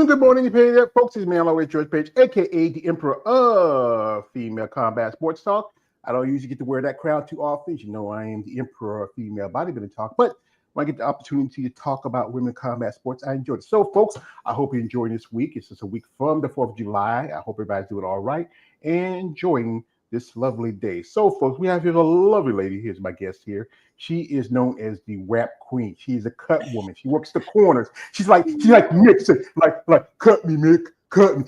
good morning, folks. It's me, always George Page, aka the Emperor of Female Combat Sports Talk. I don't usually get to wear that crown too often. You know, I am the Emperor of Female Bodybuilding Talk, but when I get the opportunity to talk about women combat sports, I enjoy it. So, folks, I hope you're enjoying this week. It's just a week from the 4th of July. I hope everybody's doing all right and enjoying this lovely day. So, folks, we have here a lovely lady. Here's my guest here. She is known as the rap queen. She's a cut woman. She works the corners. She's like Mick, like cut me, Mick, cut me.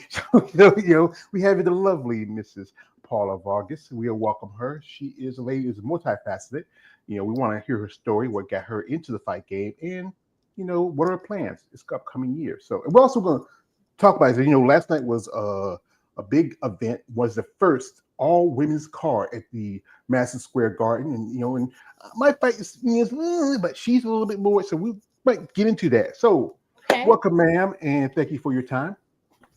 We have the lovely Mrs. Paula Vargas. We'll welcome her. She is a lady who's multifaceted. We want to hear her story, what got her into the fight game, and what are her plans this upcoming year. So, and we're also going to talk about it. Last night was a big event. Was the first all women's card at the Madison Square Garden, and my fight is, but she's a little bit more, so we might get into that. So, Welcome, ma'am, and thank you for your time.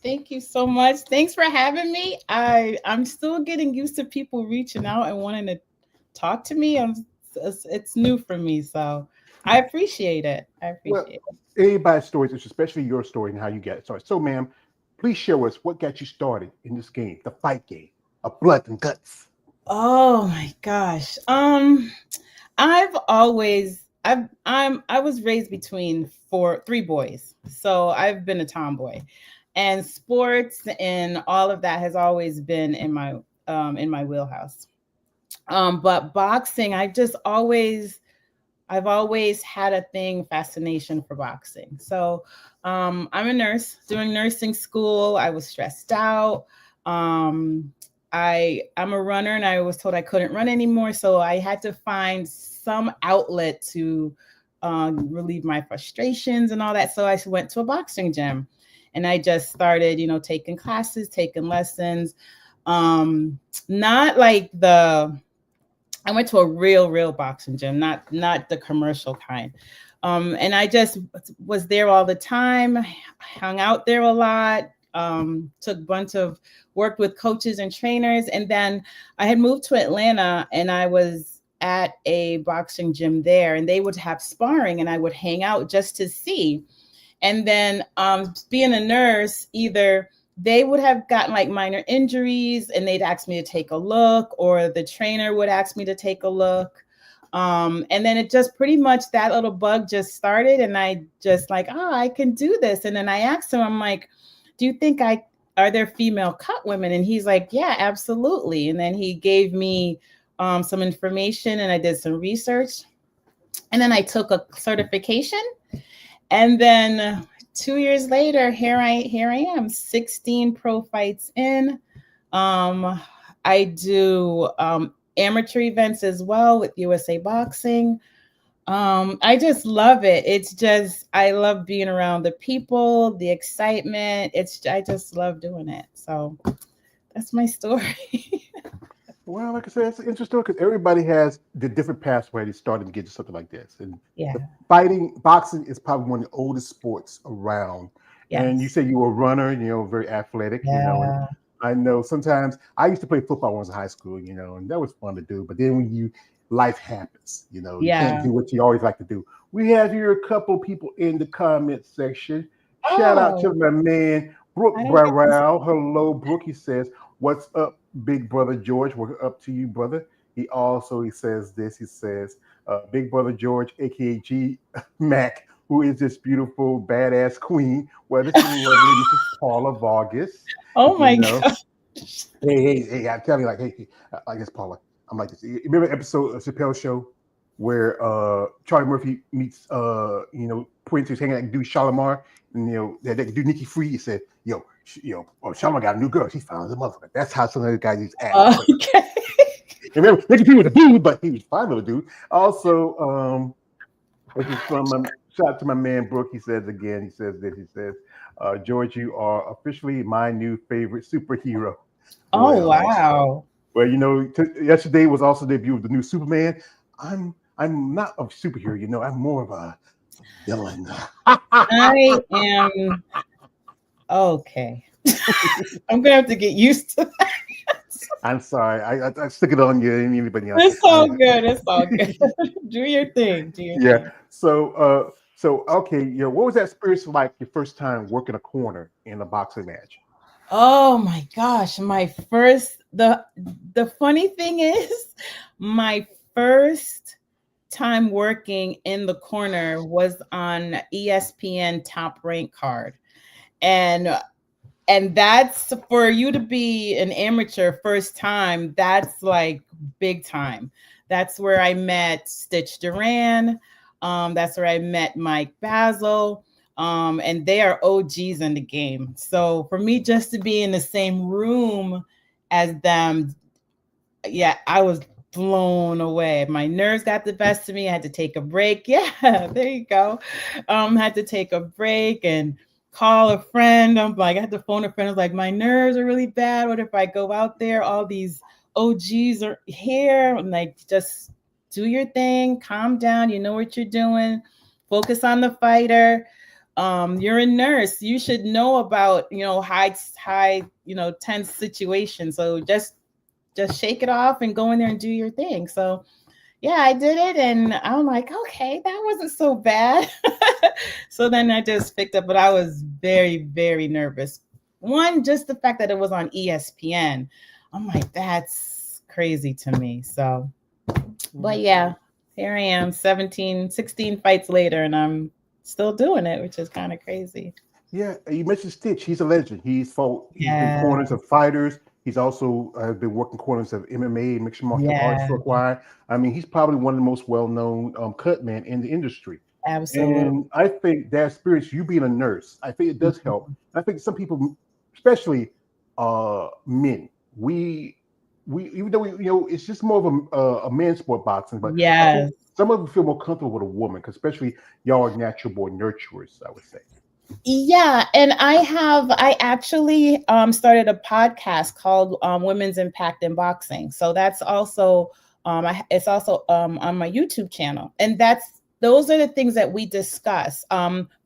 Thank you so much. Thanks for having me. I'm still getting used to people reaching out and wanting to talk to me. It's new for me, so I appreciate it. Everybody's stories, especially your story and how you got started. So, ma'am, please share with us what got you started in this game, the fight game of blood and guts. Oh my gosh. I was raised between three boys, so I've been a tomboy, and sports and all of that has always been in my wheelhouse. But boxing, I've always had a fascination for boxing. So I'm a nurse doing nursing school. I was stressed out. I'm a runner, and I was told I couldn't run anymore. So I had to find some outlet to relieve my frustrations and all that. So I went to a boxing gym, and I just started, taking classes, taking lessons. Not like I went to a real boxing gym, not the commercial kind. And I just was there all the time, hung out there a lot, took a bunch of worked with coaches and trainers. And then I had moved to Atlanta, and I was at a boxing gym there, and they would have sparring, and I would hang out just to see. And then being a nurse, either they would have gotten like minor injuries and they'd ask me to take a look, or the trainer would ask me to take a look. And then it just pretty much, that little bug just started, and I just I can do this. And then I asked him, I'm like, do you think are there female cut women? And he's like, yeah, absolutely. And then he gave me some information, and I did some research, and then I took a certification. And then 2 years later, here I am, 16 pro fights in. I do amateur events as well with USA Boxing. I just love it. I love being around the people, the excitement. I just love doing it. So that's my story. Well, like I said, it's an interesting because everybody has the different pathway they started to get to something like this. And boxing is probably one of the oldest sports around. Yes. And you say you were a runner, very athletic, and I know sometimes I used to play football when I was in high school, and that was fun to do. But then when life happens, you can't do what you always like to do. We have here a couple people in the comment section. Shout out to my man, Brooke Barrow. Hello, Brooke. He says, "What's up, Big Brother George? We're up to you, brother." He says this. He says, "Big Brother George, aka G Mac, who is this beautiful badass queen? Well, this is lovely Mrs. Paula Vargas." Oh my God! Hey! I'm telling you, hey, I guess Paula, I'm like this. You remember the episode of Chappelle's Show where Charlie Murphy meets Prince, who's hanging out and do Shalimar, and they can do Nikki Free. He said, Shalimar got a new girl. She found his motherfucker. That's how some of the guys act. Okay. Remember, Nikki Free was a dude, but he was fine with a dude. Also, this is from shout out to my man Brooke. He says this. George, you are officially my new favorite superhero. Oh, wow. Well, yesterday was also the debut of the new Superman. I'm not a superhero, I'm more of a villain. I am okay. I'm gonna have to get used to that. I'm sorry. I stick it on you and anybody else. It's all good. Do your thing. Yeah. So So okay, what was that experience like your first time working a corner in a boxing match? Oh my gosh, my first the funny thing is my first time working in the corner was on ESPN Top Rank card. And that's for you to be an amateur first time, that's like big time. That's where I met Stitch Duran. That's where I met Mike Basil. And they are OGs in the game. So for me just to be in the same room as them, yeah, I was blown away. My nerves got the best of me. I had to take a break. Yeah, there you go. Had to take a break and call a friend. I'm like, I had to phone a friend. I was like, my nerves are really bad. What if I go out there? All these OGs are here. I'm like, just do your thing, calm down. You know what you're doing. Focus on the fighter. You're a nurse. You should know about, high, tense situations. So just shake it off and go in there and do your thing. So yeah, I did it and I'm like, okay, that wasn't so bad. So then I just picked up, but I was very, very nervous. One, just the fact that it was on ESPN. I'm like, that's crazy to me. So, but yeah, here I am 16 fights later and I'm still doing it, which is kind of crazy. Yeah, you mentioned Stitch. He's a legend. He's been Yeah. corners of fighters. He's also been working corners of MMA, mixed martial arts Yeah, for a while. I mean, he's probably one of the most well-known cut men in the industry. absolutely. And I think that experience, you being a nurse, I think it does help. I think some people, especially men, we even though it's just more of a men's sport boxing, but I think Yes. some of them feel more comfortable with a woman, because especially y'all are natural born nurturers, I would say. Yeah, and I actually started a podcast called Women's Impact in Boxing. So that's also it's also on my YouTube channel. And those are the things that we discuss.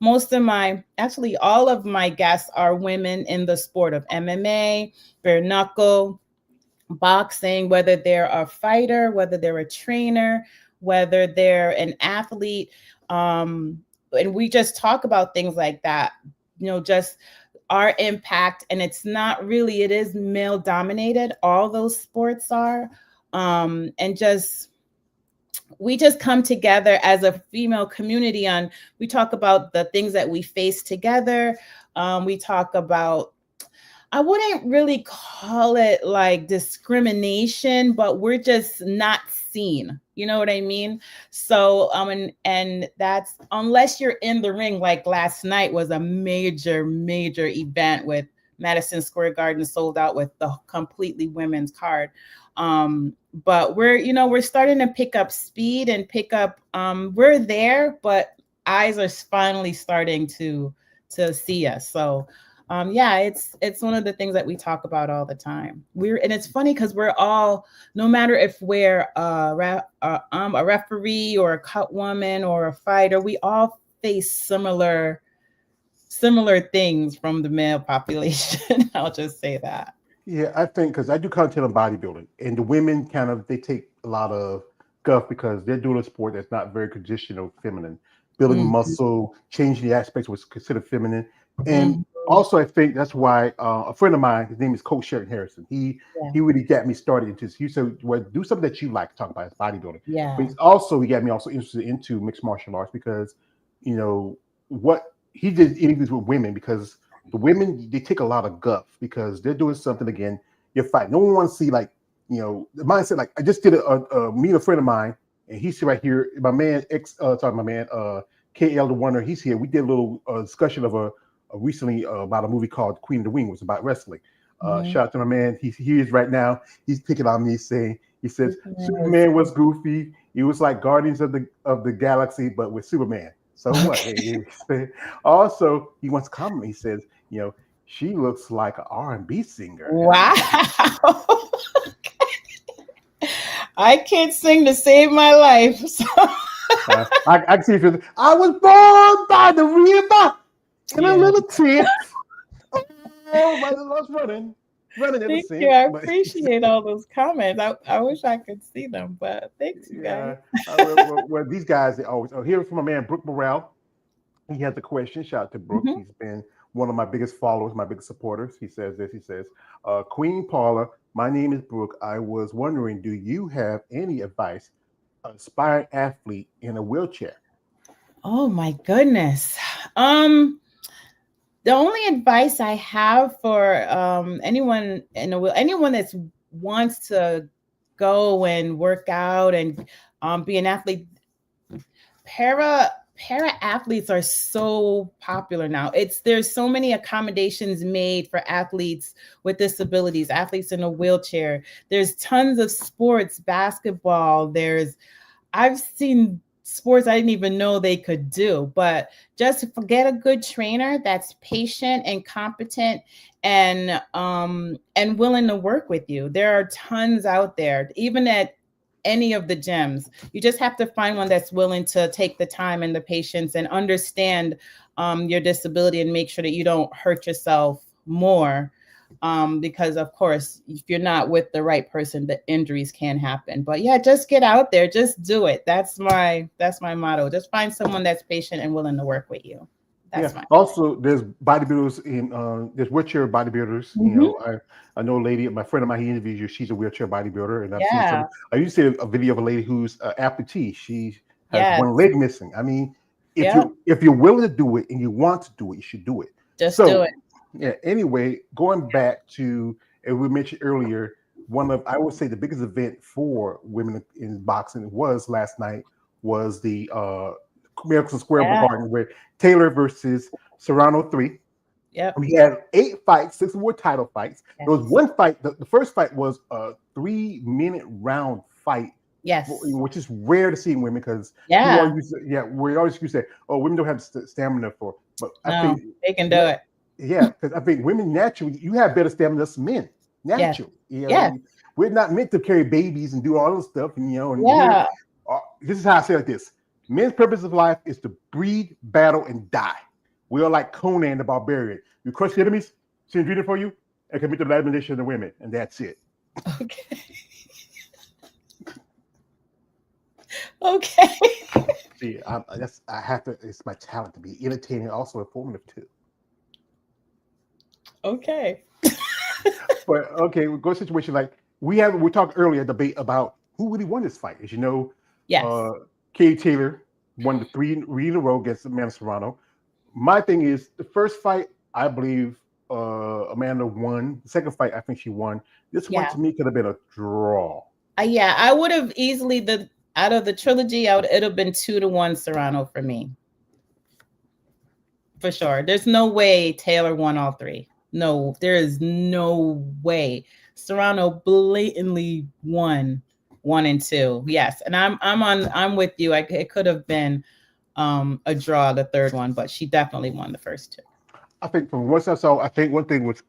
Most of actually all of my guests are women in the sport of MMA, bare knuckle, boxing, whether they're a fighter, whether they're a trainer, whether they're an athlete. And we just talk about things like that, just our impact. And it's not really, it is male dominated. All those sports are. And we just come together as a female community we talk about the things that we face together. We talk about, I wouldn't really call it like discrimination, but we're just not seen. You know what I mean? So, and that's, unless you're in the ring, like last night was a major, major event with Madison Square Garden sold out with the completely women's card. But we're starting to pick up speed and pick up, we're there, but eyes are finally starting to see us. So, yeah, it's one of the things that we talk about all the time. And it's funny because we're all, no matter if we're a referee or a cut woman or a fighter, we all face similar things from the male population. I'll just say that. Yeah, I think because I do content on bodybuilding, and the women they take a lot of guff because they're doing a sport that's not very traditional feminine, building Mhm. muscle, changing the aspects what's considered feminine, and Mhm. also I think that's why a friend of mine, his name is Coach Sheridan Harrison. Yeah. He really got me started into this. He said, "Well, do something that you like to talk about is bodybuilding," but Yeah. he got me also interested into mixed martial arts because what he did interviews with women because the women they take a lot of guff because they're doing something again. You're fighting. No one wants to see the mindset. Like I just did a meet a friend of mine, and he's right here. My man my man KL the Wonder. He's here. We did a little discussion of a recently about a movie called Queen of the Wing. It was about wrestling. Mhm. Shout out to my man. He is right now. He's picking on me saying he says Superman was- Superman was goofy. It was like Guardians of the Galaxy, but with Superman. So what? Also, he wants to comment. He says, she looks like an R&B singer. And I'm Wow. like, I can't sing to save my life. So I can see if I was born by the river in a yeah. little tent. Oh, my love's running ever Thank you. since. I But appreciate all those comments. I wish I could see them, but thanks, you guys. yeah, these guys they always. Oh, here's from my man Brooke Morrell. He has a question. Shout out to Brooke. Mhm. He's been one of my biggest followers, my biggest supporters. He says this. He says, Queen Paula, my name is Brooke. I was wondering, do you have any advice for an aspiring athlete in a wheelchair? Oh my goodness. Um, the only advice I have for anyone in a anyone that wants to go and work out and be an athlete, para para athletes are so popular now. It's There's so many accommodations made for athletes with disabilities, athletes in a wheelchair. There's tons of sports, basketball. I've seen sports I didn't even know they could do, but just get a good trainer that's patient and competent and willing to work with you. There are tons out there, even at any of the gyms. You just have to find one that's willing to take the time and the patience and understand your disability and make sure that you don't hurt yourself more. Because of course, if you're not with the right person, the injuries can happen. But yeah, just get out there, just do it. That's my motto. Just find someone that's patient and willing to work with you. Yeah. That's my Also, there's bodybuilders in there's wheelchair bodybuilders. hmm I know a lady, my friend of mine, he interviewed you. She's a wheelchair bodybuilder, and I've seen some. Yeah, I used to see a video of a lady who's amputee. She has yes, one leg missing. I mean, yeah. if you're willing to do it and you want to do it, you should do it. Just do So it. yeah. Anyway, going back to, as we mentioned earlier, one of, I would say, the biggest event for women in boxing was last night, was the Madison Square Yeah, Garden, where Taylor versus Serrano 3. yep, We had 8 fights, 6 more title fights. There was yes, one fight. The first fight was a 3 minute round fight, yes, which is rare to see in women, because people yeah. always use, yeah, we always used to say, oh, women don't have stamina for. But I No, think, they can do yeah, it. yeah, because I think women naturally, you have better stamina than men Yes, naturally. yes, We're not meant to carry babies and do all this stuff, and we're. yeah. This is how I say it like this: men's purpose of life is to breed, battle, and die. We are like Conan the Barbarian. You crush the enemies, send dreaming for you, and commit the admonition of the women, and that's it. Okay, okay, See, I have to. It's my talent to be entertaining, also informative too. okay. But okay, we go to a situation like we talked earlier debate about who really won this fight. As you know, Yes. uh Katie Taylor won the three in a row against Amanda Serrano. My thing is, the first fight, I believe Amanda won. The second fight, I think she won. This one Yeah. to me could have been a draw. Yeah, I would have easily the out of the trilogy, it'd have been 2-1 Serrano for me. For sure. There's no way Taylor won all three. No, there is no way. Serrano blatantly won 1 and 2. Yes. And I'm with you. It could have been a draw the third one, but she definitely won the first two. I think from what I saw, I think one thing was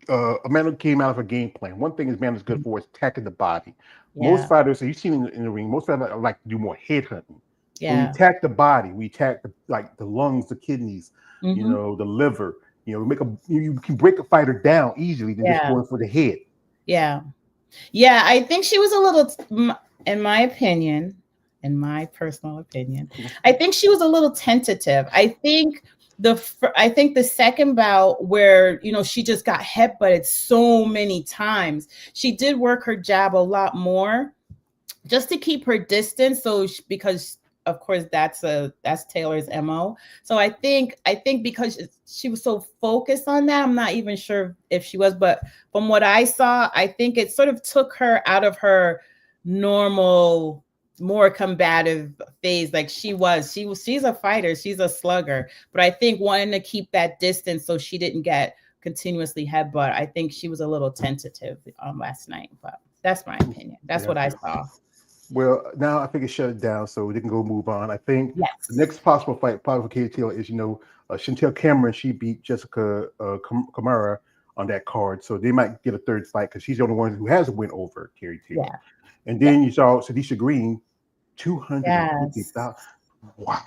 Amanda came out of her game plan. One thing is Amanda's good for is attacking the body. Most Yeah. fighters, so you've seen in the ring, most fighters like to do more head hunting. When we Yeah. attack the body, we attack like the lungs, the kidneys, Hmm. the liver. You can break a fighter down easily than just Yeah. going for the head. Yeah. Yeah, I think she was a little, in my opinion, in my personal opinion, I think she was a little tentative. I think the second bout where she just got headbutted so many times, she did work her jab a lot more just to keep her distance. Because of course that's Taylor's mo. So I think because she was so focused on that, I'm not even sure if she was, but from what I saw, I think it sort of took her out of her normal, more combative phase. Like she's a fighter, she's a slugger, but I think wanting to keep that distance so she didn't get continuously headbutt, I think she was a little tentative last night. But that's my opinion. That's Yeah. what I saw. Well, now I think it's shut it down, so they can go move on. I think the Yes. next possible fight, probably for Katie Taylor, is Chantel Cameron. She beat Jessica Kamara on that card, so they might get a third fight because she's the only one who has a win over Katie Taylor. Yeah. And Yeah. then you saw Sadisha Green, Yes. 250,000. Wow. I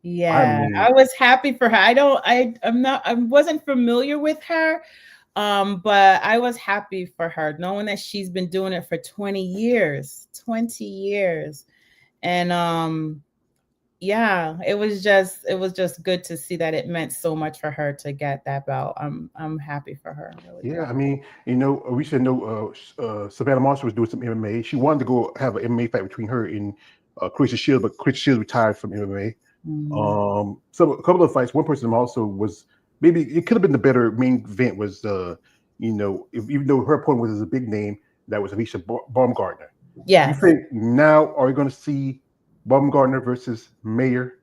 Yeah. mean, I was happy for her. I wasn't familiar with her. But I was happy for her, knowing that she's been doing it for 20 years. 20 years. And yeah, it was just good to see that it meant so much for her to get that belt. I'm happy for her. I'm really Yeah, proud. I mean, we should know Savannah Marshall was doing some MMA. She wanted to go have an MMA fight between her and Clarissa Shields, but Clarissa Shields retired from MMA. Mm. So a couple of fights. One person also was maybe it could have been the better main event was even though her opponent was a big name, that was Alicia Baumgartner. You Yes. think now are we going to see Baumgartner versus Mayer?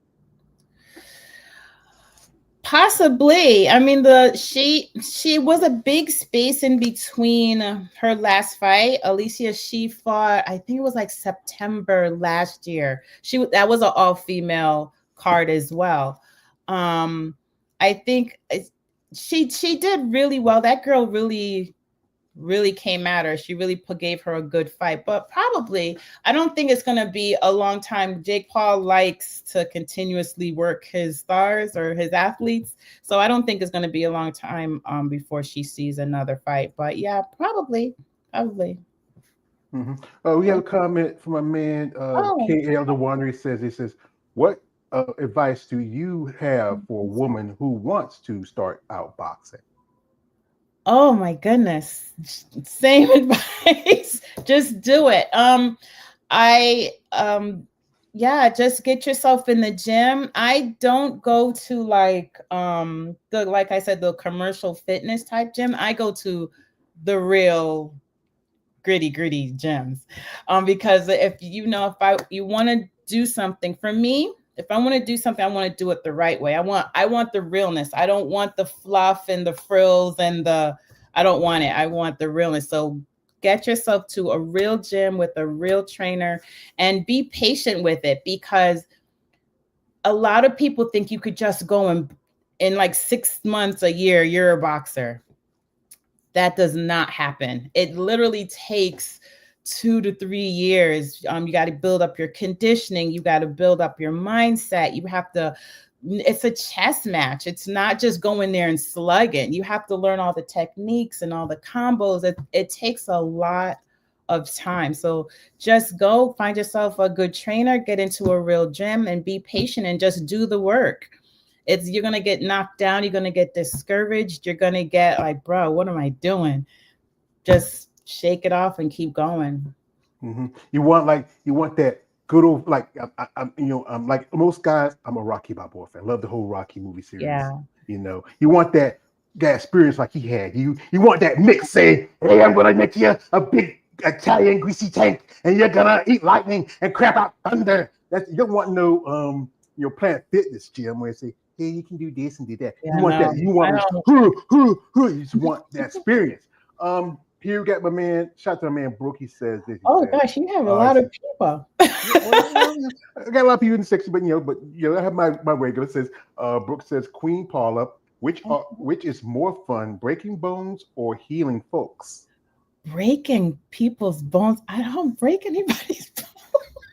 Possibly. I mean, she was a big space in between her last fight. Alicia, she fought, I think it was like September last year. That was an all female card as well. Um, I think she did really well. That girl really came at her. She really gave her a good fight. But probably, I don't think it's going to be a long time. Jake Paul likes to continuously work his stars or his athletes. So I don't think it's going to be a long time before she sees another fight. But yeah, probably. Probably. Hmm. We have a comment from my man Oh, KL the Wanderer. He says, what advice do you have for a woman who wants to start out boxing? oh my goodness. Same advice. Just do it. I yeah, just get yourself in the gym. I don't go to like I said, the commercial fitness type gym. I go to the real gritty gyms. Because if I you want to do something for me, if I want to do something, I want to do it the right way. I want the realness. I don't want the fluff and the frills and the I don't want it. I want the realness. So get yourself to a real gym with a real trainer and be patient with it, because a lot of people think you could just go and in like 6 months, a year, you're a boxer. That does not happen. It literally takes 2 to 3 years. You got to build up your conditioning. You got to build up your mindset. You have to. It's a chess match. It's not just going there and slugging. You have to learn all the techniques and all the combos. It takes a lot of time. So just go find yourself a good trainer, get into a real gym, and be patient and just do the work. You're gonna get knocked down, you're gonna get discouraged, you're gonna get like, bro, what am I doing? Just shake it off and keep going. You want that good old like I'm I'm like most guys. I'm a Rocky Balboa fan. Love the whole Rocky movie series. Yeah. You want that experience like he had. You want that mix saying, "Hey, I'm gonna make you a big Italian greasy tank, and you're gonna eat lightning and crap out thunder." You don't want no Planet Fitness gym where they say, "Hey, you can do this and do that." You Yeah, want no, that. You I want don't. you just want that experience. Here we got my man. Shout out to my man Brooke. He says this. He Oh says, gosh, you have a he lot says of people. yeah, well, I got a lot of people in the section, but I have my regular. It says, Brooke says, Queen Paula, which is more fun, breaking bones or healing folks? Breaking people's bones. I don't break anybody's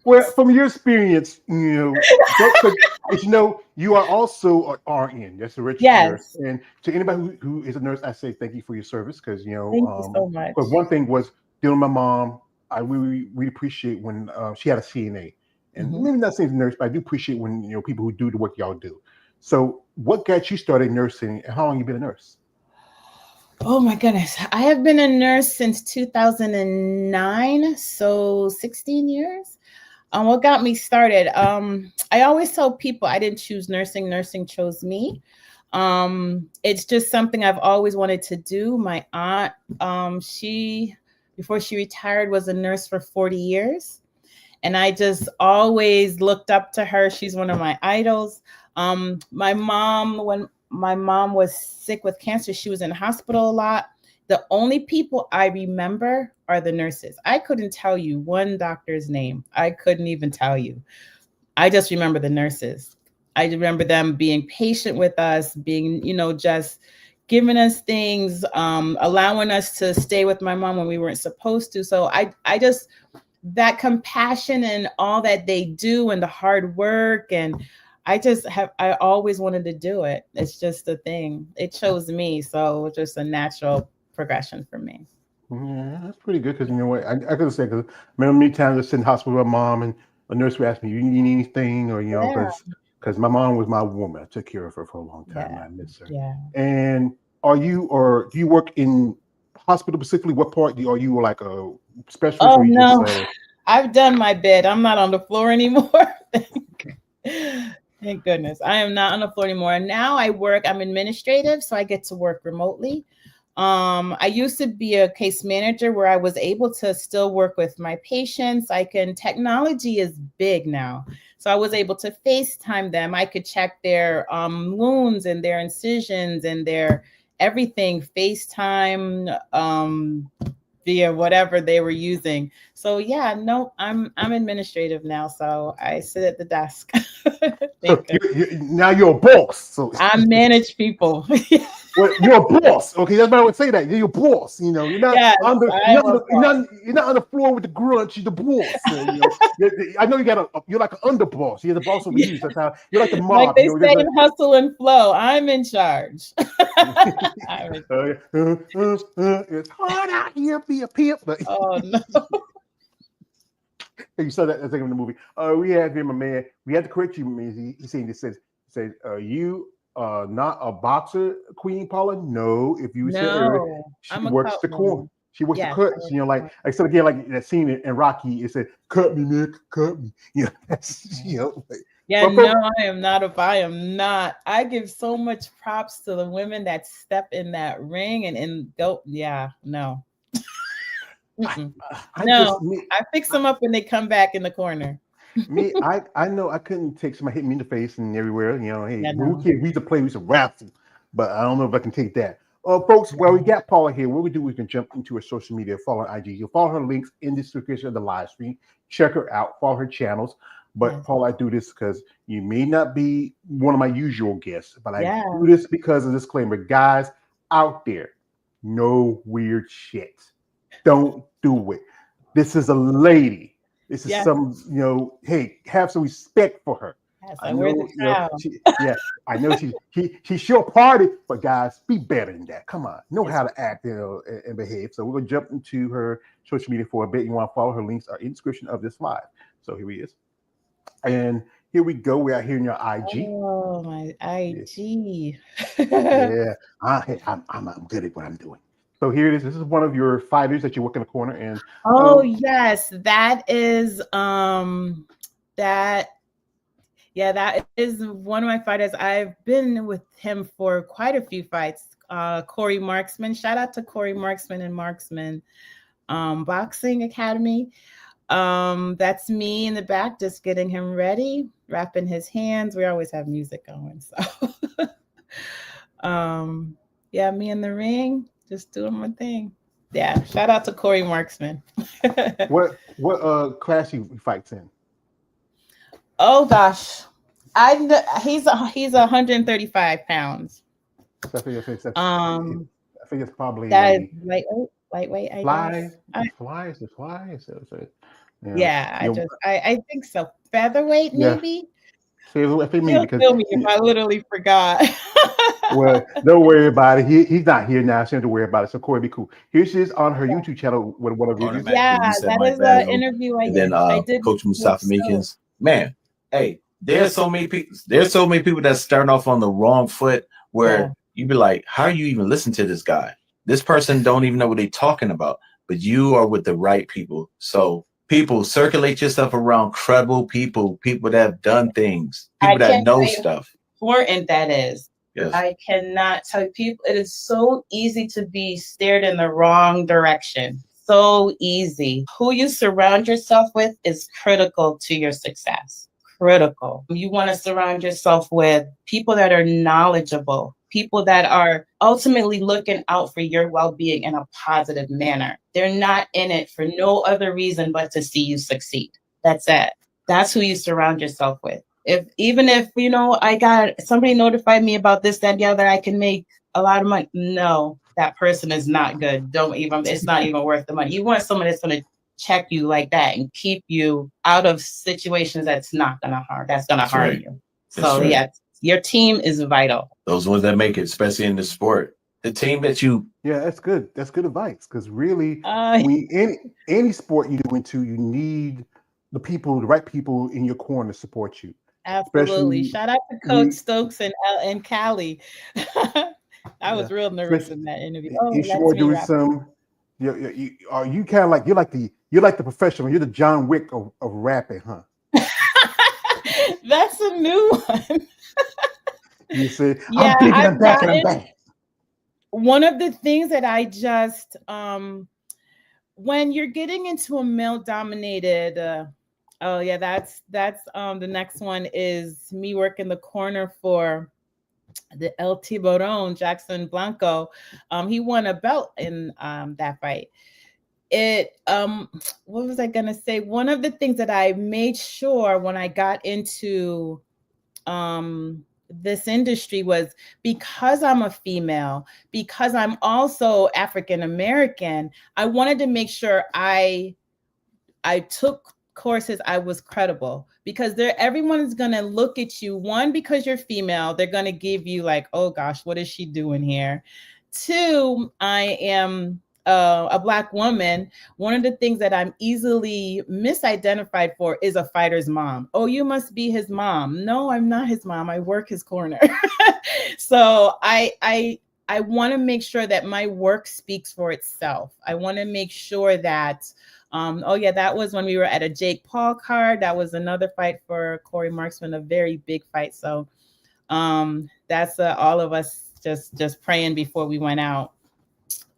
Well, bones. from your experience, because as you know, you are also an RN, that's a registered nurse. Yes. And to anybody who is a nurse, I say thank you for your service because Thank you so much. because one thing was dealing with my mom. I really appreciate when she had a CNA, and Mhm. maybe not saying nurse, but I do appreciate when people who do the work y'all do. So, what got you started nursing, and how long you been a nurse? Oh my goodness. I have been a nurse since 2009, so 16 years. What got me started? I always tell people I didn't choose nursing, nursing chose me. It's just something I've always wanted to do. My aunt, she, before she retired, was a nurse for 40 years. And I just always looked up to her. She's one of my idols. My mom, when my mom was sick with cancer, she was in the hospital a lot. The only people I remember are the nurses. I couldn't tell you one doctor's name. I couldn't even tell you. I just remember the nurses. I remember them being patient with us, being, just giving us things, allowing us to stay with my mom when we weren't supposed to. So I just that compassion and all that they do and the hard work, and I always wanted to do it. It's just a thing. It chose me, so it's just a natural progression for me. Yeah, that's pretty good because you know what I could say because many times I sit in the hospital with my mom and a nurse would ask me, "You need anything?" Or Yeah. because my mom was my woman. I took care of her for a long time. Yeah. I miss her. Yeah. And do you work in hospital specifically? What part are you like a specialist Oh or you just no, I've done my bit. I'm not on the floor anymore. Thank goodness. I am not on the floor anymore. And now I'm administrative, so I get to work remotely. I used to be a case manager where I was able to still work with my patients. Technology is big now. So I was able to FaceTime them. I could check their wounds and their incisions and their everything, FaceTime, via whatever they were using. So yeah, no, I'm administrative now. So I sit at the desk. so Thank you. now you're a boss. So I manage people. well, you're a boss. Okay, that's why I would say that. You're a boss. You're not Yes, under I am a boss. you're not on the floor with the grunts. You're the boss. So, I know you're like an underboss. You're the boss over you. Sometimes you're like the Like mob. they say in Hustle and Flow, I'm in charge. It's hard out here, be a pimp. But Oh no. you saw that thing in the movie. We had him, a man. We had to correct you. He said this says, you not a boxer, Queen Paula? No. If you said earlier, No, she I'm a works the corner. cutman. She works the Yes, cuts. I said again, like that scene in Rocky. It said, "Cut me, Nick, cut me." Yeah, But no, I am not. If I am not, I give so much props to the women that step in that ring and go. Yeah, no, no, I fix them up when they come back in the corner. I know I couldn't take somebody hit me in the face and everywhere. Hey, Yeah, when no. we used to play, we used to wrestle, but I don't know if I can take that. Folks, well, we got Paula here. What we do, we can jump into her social media, follow her IG. You'll follow her links in the description of the live stream. Check her out, follow her channels. But Yes. Paula, I do this because you may not be one of my usual guests, but I Yeah. do this because of disclaimer. Guys out there, no weird shit. Don't do it. This is a lady. This is Yes. some, hey, have some respect for her. Yes, I I wear the know, crown. I know she's sure party, but guys, be better than that. Come on, know Yes. how to act, and behave. So we're gonna jump into her social media for a bit. You want to follow her links are in the description of this live. So here he is, and here we go. We're out here in your IG. Oh, my IG. Yeah, I'm good at what I'm doing. So here it is. This is one of your fighters that you work in the corner, and Oh yes, that is that that is one of my fighters. I've been with him for quite a few fights. Corey Marksman. Shout out to Corey Marksman and Marksman Boxing Academy. That's me in the back, just getting him ready, wrapping his hands. We always have music going, so yeah, me in the ring, just doing my thing. Yeah, shout out to Corey Marksman. what class he fights in? Oh gosh, he's 135 pounds. So I think it's probably That is lightweight. I flies. guess. Flies. So, Yeah, I think so. Featherweight, yeah. maybe. So if me He'll because kill me if I literally forgot. well, don't worry about it. He's not here now, so don't worry about it. So Corey, be cool. Here she is on her YouTube channel with one of your videos. Yeah, that is an interview I did. I did Coach Mustafa Meekins. Man, hey, there's so many people. There's so many people that's starting off on the wrong foot. Where you be like, how are you even listening to this guy? This person don't even know what they're talking about. But you are with the right people. So people, circulate yourself around credible people that have done things, people that know stuff. Important that is. Yes. I cannot tell people, it is so easy to be steered in the wrong direction. So easy. Who you surround yourself with is critical to your success. Critical. You want to surround yourself with people that are knowledgeable, people that are ultimately looking out for your well-being in a positive manner. They're not in it for no other reason but to see you succeed. That's it. That's who you surround yourself with. Even if I got somebody notified me about this, that, and the other, I can make a lot of money. No, that person is not good. It's not even worth the money. You want someone that's going to check you like that and keep you out of situations that's going to harm you. So yes, your team is vital. Those ones that make it, especially in the sport. The team that you that's good. That's good advice because really, any sport you go into, you need the right people in your corner to support you. Absolutely. Especially Shout out to Coach we, Stokes and Callie. I yeah, was real nervous especially in that interview. Oh, if you let's are me doing wrap. some, you are you kind of like you're like the professional. You're the John Wick of rapping, huh? That's a new one. You say, Yeah, I'm big and I'm I've back and I'm gotten back. one of the things that I just when you're getting into a male dominated oh yeah, that's the next one is me working the corner for the El Tiburon, Jackson Blanco. He won a belt in that fight. It what was I gonna say? One of the things that I made sure when I got into this industry was because I'm a female, because I'm also African American, I wanted to make sure I took courses, I was credible, because everyone is going to look at you, one, because you're female, they're going to give you like, oh gosh, what is she doing here? Two, I am a Black woman. One of the things that I'm easily misidentified for is a fighter's mom. Oh, you must be his mom. No, I'm not his mom. I work his corner. So I want to make sure that my work speaks for itself. I want to make sure that oh yeah, that was when we were at a Jake Paul card. That was another fight for Corey Marksman, a very big fight. So that's all of us just praying before we went out.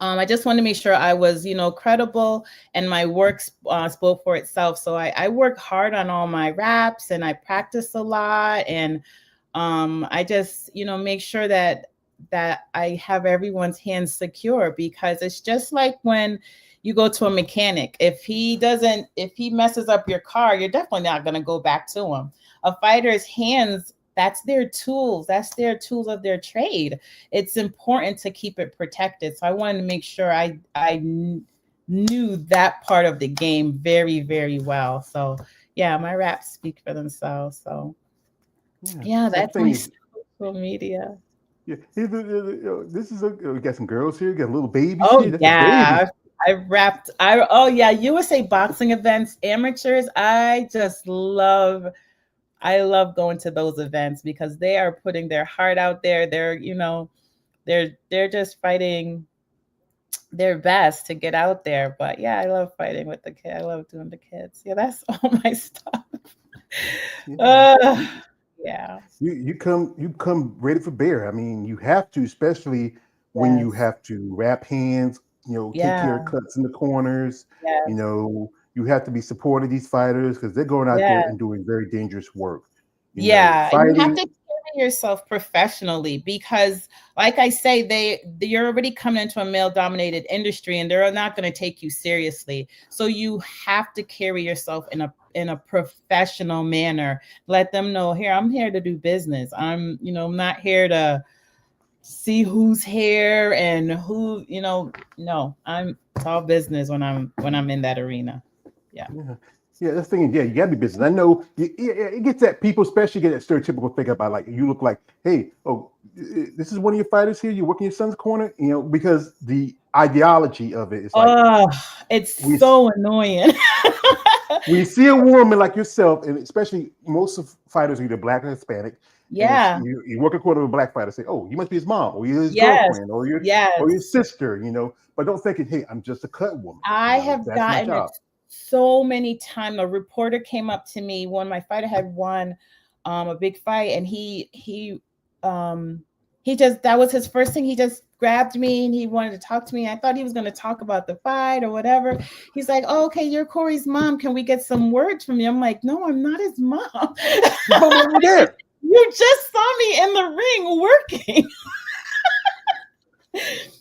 I just wanted to make sure I was, credible, and my work spoke for itself. So I work hard on all my raps, and I practice a lot, and I just, make sure that I have everyone's hands secure, because it's just like when you go to a mechanic. If he messes up your car, you're definitely not going to go back to him. A fighter's hands, that's their tools. That's their tools of their trade. It's important to keep it protected. So I wanted to make sure I knew that part of the game very, very well. So yeah, my raps speak for themselves. So yeah, that's my social media. Yeah, this is we got some girls here, got little babies Oh here. That's a baby. yeah, oh yeah, USA boxing events, amateurs. I love going to those events because they are putting their heart out there. They're just fighting their best to get out there. But yeah, I love fighting with the kids. I love doing the kids. Yeah, that's all my stuff. Yeah. Yeah. You come ready for bear. I mean, you have to, especially when you Yes. have to wrap hands, take care of Yeah. cuts in the corners. Yes. You have to be supporting these fighters because they're going out there Yeah. and doing very dangerous work. Yeah, and you have Fighting. to carry yourself professionally, because like I say, you're already coming into a male dominated industry, and they're not going to take you seriously. So you have to carry yourself in a professional manner. Let them know, here, I'm here to do business. I'm not here to see who's here and who, no, it's all business when I'm in that arena. Yeah. Yeah, that's the thing. Yeah, you gotta be business. I know it gets that people, especially get that stereotypical thing about like you look like, hey, oh, this is one of your fighters here. You work in your son's corner, because the ideology of it is like, oh, it's so annoying. When you see a woman like yourself, and especially most of fighters are either Black or Hispanic. Yeah. You work a corner of a Black fighter, say, oh, you must be his mom, or you're his Yes. girlfriend, or your sister, but don't think, hey, I'm just a cut woman. I have that's gotten my job. it so many times. A reporter came up to me when my fighter had won a big fight, and he just, that was his first thing. He just grabbed me and he wanted to talk to me. I thought he was going to talk about the fight or whatever. He's like, oh, okay, you're Corey's mom. Can we get some words from you? I'm like, no, I'm not his mom. There. You just saw me in the ring working.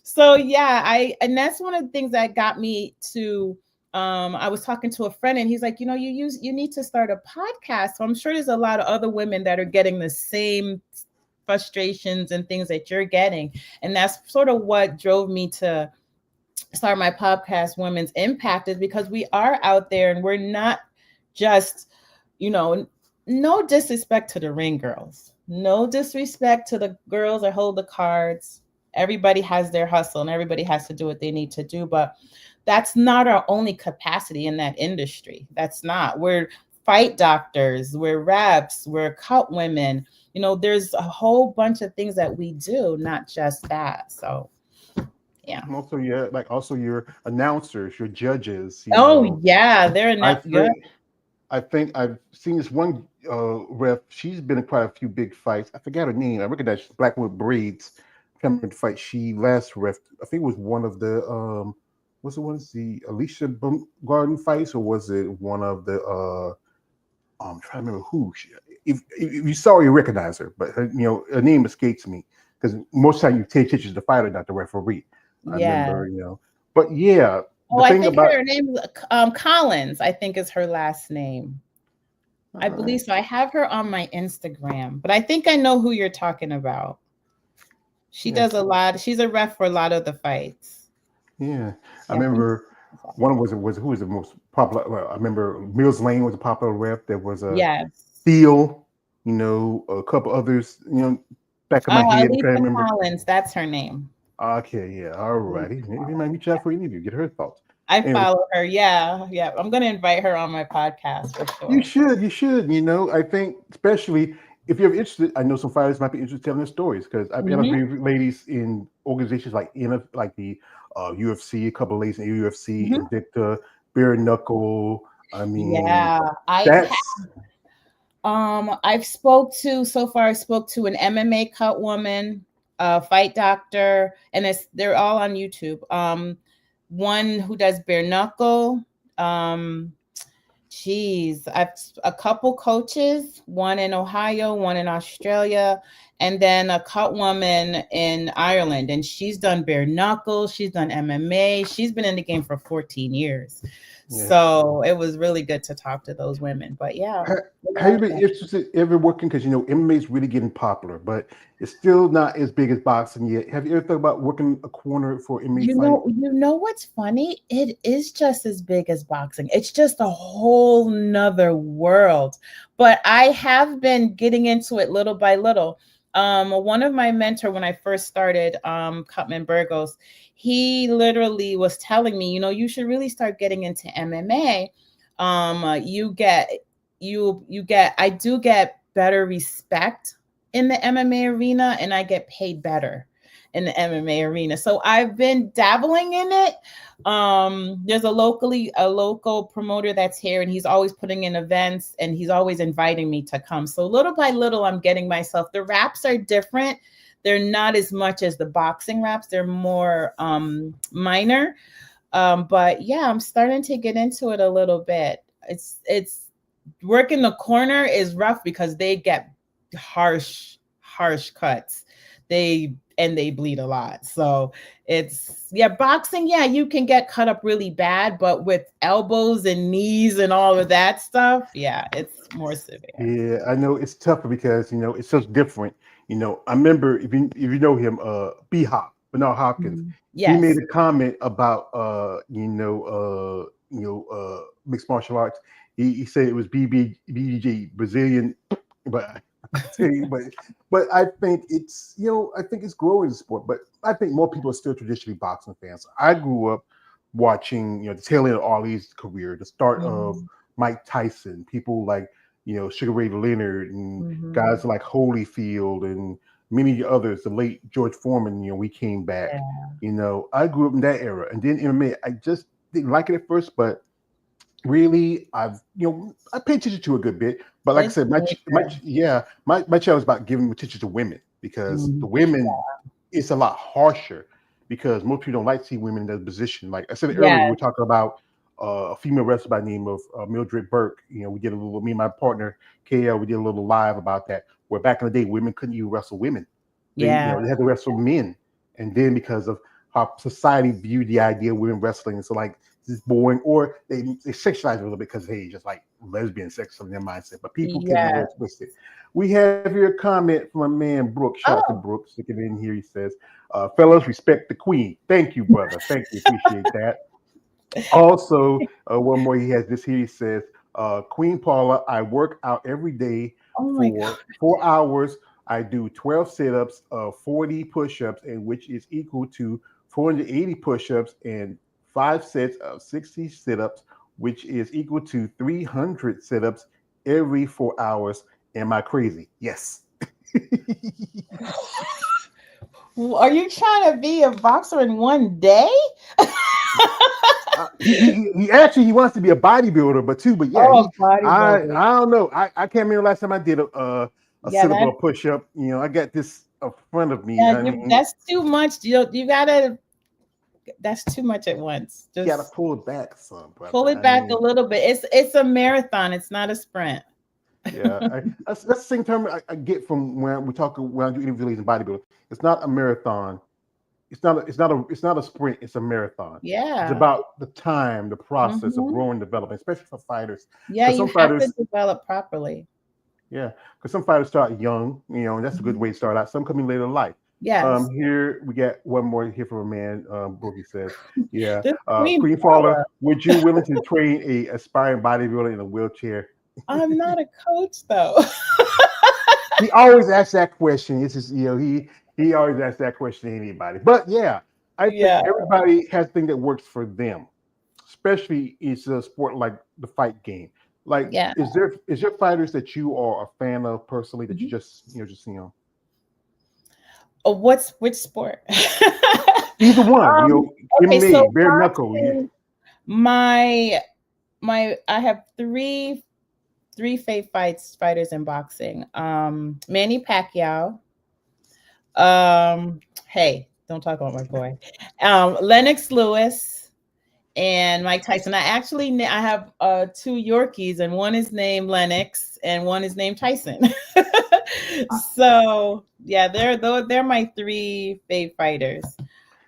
So yeah, and that's one of the things that got me to I was talking to a friend, and he's like, you need to start a podcast. So I'm sure there's a lot of other women that are getting the same frustrations and things that you're getting. And that's sort of what drove me to start my podcast, Women's Impact, is because we are out there and we're not just, no disrespect to the ring girls, no disrespect to the girls that hold the cards. Everybody has their hustle and everybody has to do what they need to do. But that's not our only capacity in that industry. That's not. fight doctors, we're reps, we're cut women. There's a whole bunch of things that we do, not just that. So yeah. Also, yeah, like also your announcers, your judges. Oh yeah, they're I not. Yeah. think I think I've seen this one ref. She's been in quite a few big fights. I forgot her name. I recognize she's black with braids. Can't remember the fight she last ref. I think it was one of the was it one of the Alicia Garden fights, or was it one of the I'm trying to remember who. If you saw her, you recognize her, but her name escapes me because most time you take pictures of the fighter, not the referee. I Yeah. remember, but yeah, Oh, the I thing think about her name is Collins, I think is her last name. I believe so. I have her on my Instagram, but I think I know who you're talking about. She does a lot. She's a ref for a lot of the fights. Yeah, I remember one was who was the most popular. Well, I remember Mills Lane was a popular rep. There was a Yes. Theo, a couple others. Back of my head, I Alicia can't remember. Collins, that's her name. Okay, yeah, all righty. Maybe you might reach out for an interview, get her thoughts. I Anyway, follow her. Yeah, yeah. I'm gonna invite her on my podcast for sure. you should. I think especially if you're interested, I know some fighters might be interested in telling their stories because I've interviewed ladies in organizations like the UFC, a couple of ladies in UFC, Invicta, Bare Knuckle. I mean, yeah, I've spoke to so far. I spoke to an MMA cut woman, a fight doctor, and they're all on YouTube. One who does bare knuckle. I've a couple coaches, one in Ohio, one in Australia, and then a cut woman in Ireland. And she's done bare knuckle, she's done MMA, she's been in the game for 14 years. Yeah. So it was really good to talk to those women. But yeah. Have you been interested ever working? Because MMA is really getting popular, but it's still not as big as boxing yet. Have you ever thought about working a corner for MMA fight? You know what's funny? It is just as big as boxing. It's just a whole nother world. But I have been getting into it little by little. One of my mentor when I first started, Cutman Burgos, he literally was telling me, you should really start getting into MMA. I do get better respect in the MMA arena, and I get paid better in the MMA arena. So I've been dabbling in it. There's a local promoter that's here, and he's always putting in events, and he's always inviting me to come. So little by little, I'm getting myself. The raps are different. They're not as much as the boxing raps. They're more minor. But yeah, I'm starting to get into it a little bit. It's working the corner is rough because they get harsh cuts. They bleed a lot. So boxing, you can get cut up really bad, but with elbows and knees and all of that stuff, it's more severe. Yeah, I know it's tougher because it's so different. I remember if you know him, B-Hop, Bernard Hopkins. Yes. He made a comment about mixed martial arts. He said it was BBG, Brazilian, but I think it's growing the sport. But I think more people are still traditionally boxing fans. I grew up watching the tail end of Ali's career, the start of Mike Tyson, people like Sugar Ray Leonard and guys like Holyfield and many others. The late George Foreman, we came back. Yeah. I grew up in that era, and then MMA. I just didn't like it at first, but really, I pay attention to a good bit. But like I said, my channel is about giving attention to women because the women, it's a lot harsher because most people don't like to see women in that position. Like I said earlier, we were talking about a female wrestler by the name of Mildred Burke. We did a little, me and my partner KL, we did a little live about that. Where back in the day, women couldn't even wrestle women. They had to wrestle men, and then because of how society viewed the idea of women wrestling, so like this is boring, or they sexualize it a little bit because hey, just like lesbian sex from their mindset. But people can twist it. We have here a comment from a man, Brooks. Shout out to Brooks. Stick it in here. He says, "Fellas, respect the queen." Thank you, brother. Thank you. Appreciate that. Also, one more. He has this here. He says, "Queen Paula, I work out every day for 4 hours. I do 12 sit-ups, 40 push-ups, and which is equal to 480 push-ups and 5 sets of 60 sit-ups, which is equal to 300 sit-ups every 4 hours. Am I crazy? Yes. Are you trying to be a boxer in one day? He actually he wants to be a bodybuilder, but yeah, Oh, bodybuilder. I don't know. I can't remember last time I did a Yeah, sit up or a that's push up. You know, I got this in front of me. yeah, I mean, that's too much. You gotta. That's too much at once. you gotta Just pull it back some, pull brother. it I back a mean, little bit. It's a marathon. It's not a sprint. yeah, that's the same term I get from when we talk when I do interviews in bodybuilding. It's not a marathon. It's not a sprint. It's a marathon. It's Yeah. about the time, the process of Hmm. growing development, especially for fighters. Yeah, Because you some have to fighters, develop properly. yeah, because some fighters start young, and that's a good Mhm. way to start out. Some come in later in life. Yes. Here we get one more here from a man. Boogie says, "Yeah, This Queen Queen Paula, Paula. would you willing to train a aspiring bodybuilder in a wheelchair?" I'm not a coach though. He always asks that question. This is he always asks that question to anybody. But yeah, I think Yeah. everybody has a thing that works for them, especially it's a sport like the fight game. Like, Yeah. is there fighters that you are a fan of personally that you Mhm. just Oh, which sport? either one, Okay, MMA, so bare knuckle. boxing, my I have three fighters in boxing. Manny Pacquiao. Hey, don't talk about my boy. Lennox Lewis and Mike Tyson. I have two Yorkies, and one is named Lennox and one is named Tyson. So yeah, they're my three fave fighters.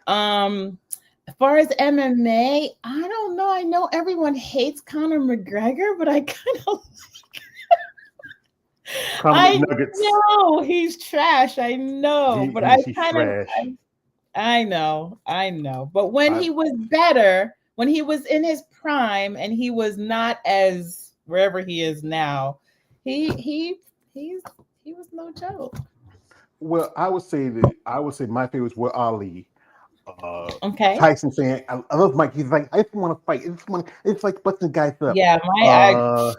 As far as MMA, I don't know. I know everyone hates Conor McGregor, but I kind of Common I McNuggets. know he's trash. I know, but He's trash. I know. But when I he was better, when he was in his prime and he was not as wherever he is now, he's he was no joke. well, I would say my favorites were Ali. Uh, Okay. Tyson saying, I love Mike. He's like, I just want to fight. It's like busting guys up. Yeah, Uh,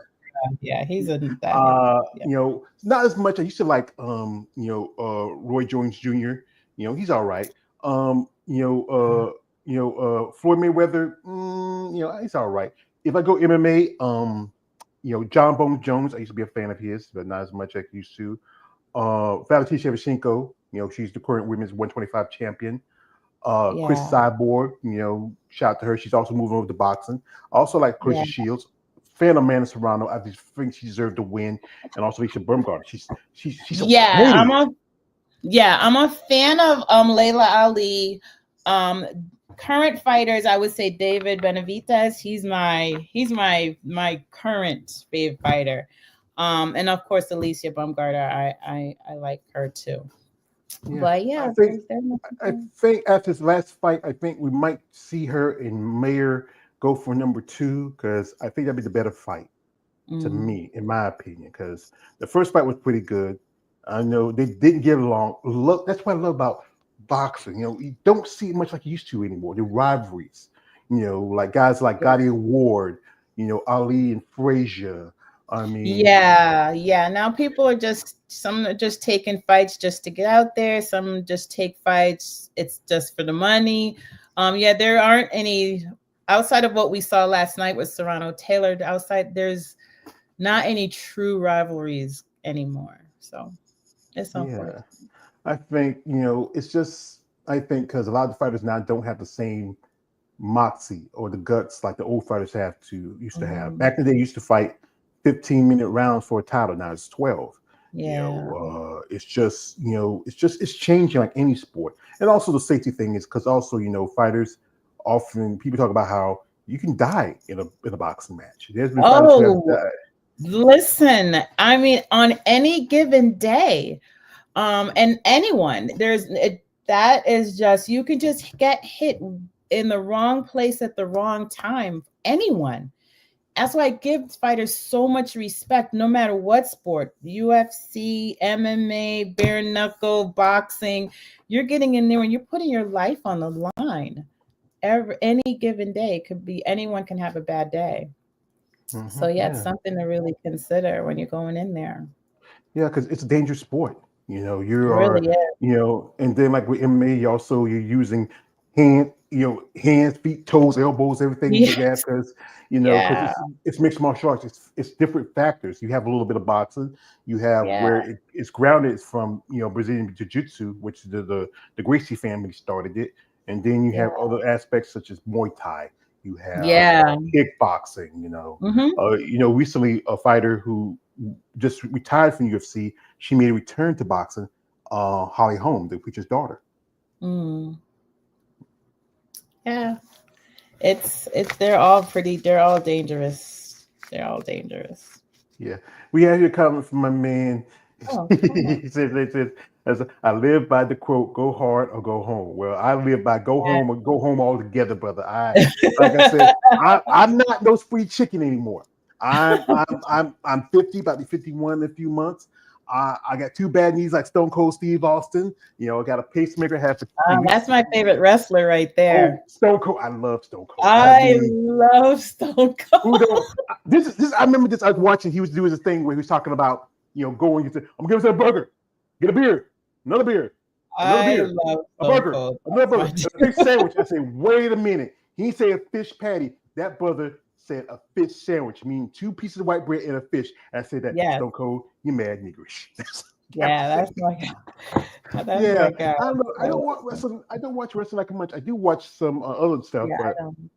yeah, he's a that is yeah. Not as much. I used to like, Roy Jones Jr. He's all right. Floyd Mayweather, he's all right. If I go MMA, John Bones Jones, I used to be a fan of his, but not as much as I used to. Valentina Shevchenko, she's the current women's 125 champion. Chris Yeah. Cyborg, shout out to her. She's also moving over to boxing. I also like Clarissa Yeah. Shields. Fan of Amanda Serrano. I just think she deserved to win, and also Lisa Bumgarner. She's so Yeah, pretty. I'm a fan of Layla Ali. Current fighters, I would say David Benavidez. He's my current fave fighter. And of course Alicia Baumgartner. I like her too. Yeah, But yeah, I think after his last fight, I think we might see her and Mayer go for number 2 because I think that'd be the better fight to me, in my opinion. Because the first fight was pretty good. I know they didn't get along. Look, that's what I love about boxing. You don't see it much like you used to anymore. The rivalries, like guys like Gotti Ward, Ali and Frazier. I mean, yeah. Now people are some are just taking fights just to get out there. Some just take fights. It's just for the money. Yeah, there aren't any outside of what we saw last night with Serrano Taylor. Outside, there's not any true rivalries anymore. So it's unfortunate. yeah. I think, it's just, I think because a lot of the fighters now don't have the same moxie or the guts like the old fighters used to have. Back in the day, used to fight 15-minute rounds for a title. Now it's 12. Yeah. It's changing like any sport. And also the safety thing is because also, fighters often, people talk about how you can die in a boxing match. There's been fighters who have died. Listen, I mean, on any given day, and anyone that is just you can just get hit in the wrong place at the wrong time. Anyone. That's why I give fighters so much respect, no matter what sport, UFC, MMA, bare knuckle, boxing. You're getting in there and you're putting your life on the line. Any given day could be anyone can have a bad day. So yeah, it's Yeah. something to really consider when you're going in there. Yeah, because it's a dangerous sport. You know, It you are, really is. you know, and then like with MMA, also you're using hand, hands, feet, toes, elbows, everything you Yes. got because because Yeah. it's mixed martial arts. It's different factors. You have a little bit of boxing. You have Yeah. where it's grounded from Brazilian Jiu Jitsu, which the Gracie family started it, and then you Yeah. have other aspects such as Muay Thai. You have Yeah. kickboxing. Hmm. Recently a fighter who just retired from UFC. She made a return to boxing. Holly Holm, the preacher's daughter. Mm. Yeah. It's they're all dangerous. They're all dangerous. Yeah, we have your comment from my man. Oh, cool. He says, "They said, as I live by the quote, go hard or go home." Well, I live by go home or go home altogether, brother. Like I said, I'm not no free chicken anymore. I'm 50, about to be 51 in a few months. I got two bad knees like Stone Cold Steve Austin. I got a pacemaker, have fatigue. That's my favorite wrestler right Oh, there. Stone Cold! I love Stone Cold. I I mean, love Stone who Cold. don't? This. I remember this. I was watching. He was doing this thing where he was talking about going. He said, "I'm gonna get us a burger, get a beer, another beer, another I beer, love a Stone burger, Cold. another That's my burger, a fish dude. sandwich." I say, "Wait a minute." He said fish patty. That brother said a fish sandwich, meaning two pieces of white bread and a fish. And I said that Yes. Stone Cold, you mad niggerish. Yeah, that's my guy. That's Yeah, my guy. I don't know. I I don't love watch him. wrestling. I don't watch wrestling like much. I do watch some other stuff, Yeah, I but don't.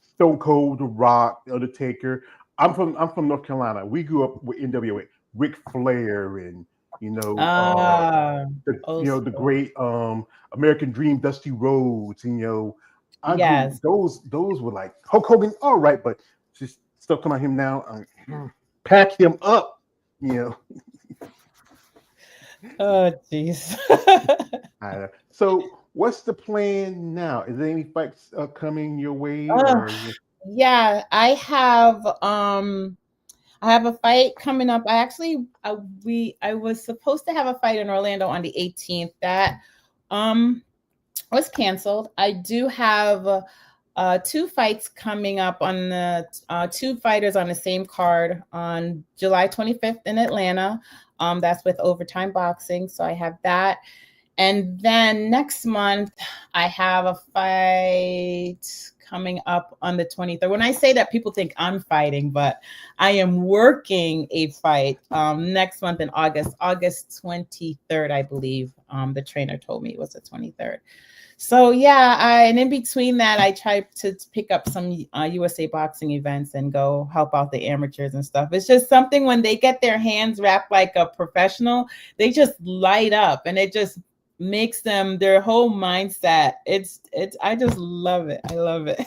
Stone Cold, The Rock, The Undertaker. I'm from North Carolina. We grew up with NWA, Ric Flair, and Ah, old the school. great American Dream, Dusty Rhodes. I grew Yes. those were like Hulk Hogan, all right, but just stuff come out him now. Pack him up, you know. Oh, jeez. So what's the plan now? Is there any fights coming your way, Oh, or yeah, I have a fight coming up. I was supposed to have a fight in Orlando on the 18th. That um was canceled. I do have two fights coming up on the two fighters on the same card on July 25th in Atlanta. That's with Overtime Boxing. So I have that. And then next month, I have a fight coming up on the 23rd. When I say that, people think I'm fighting, but I am working a fight next month in August 23rd, I believe. The trainer told me it was the 23rd. So yeah, and in between that, I try to pick up some USA boxing events and go help out the amateurs and stuff. It's just something when they get their hands wrapped like a professional, they just light up, and it just makes them their whole mindset. It's I just love it. I love it.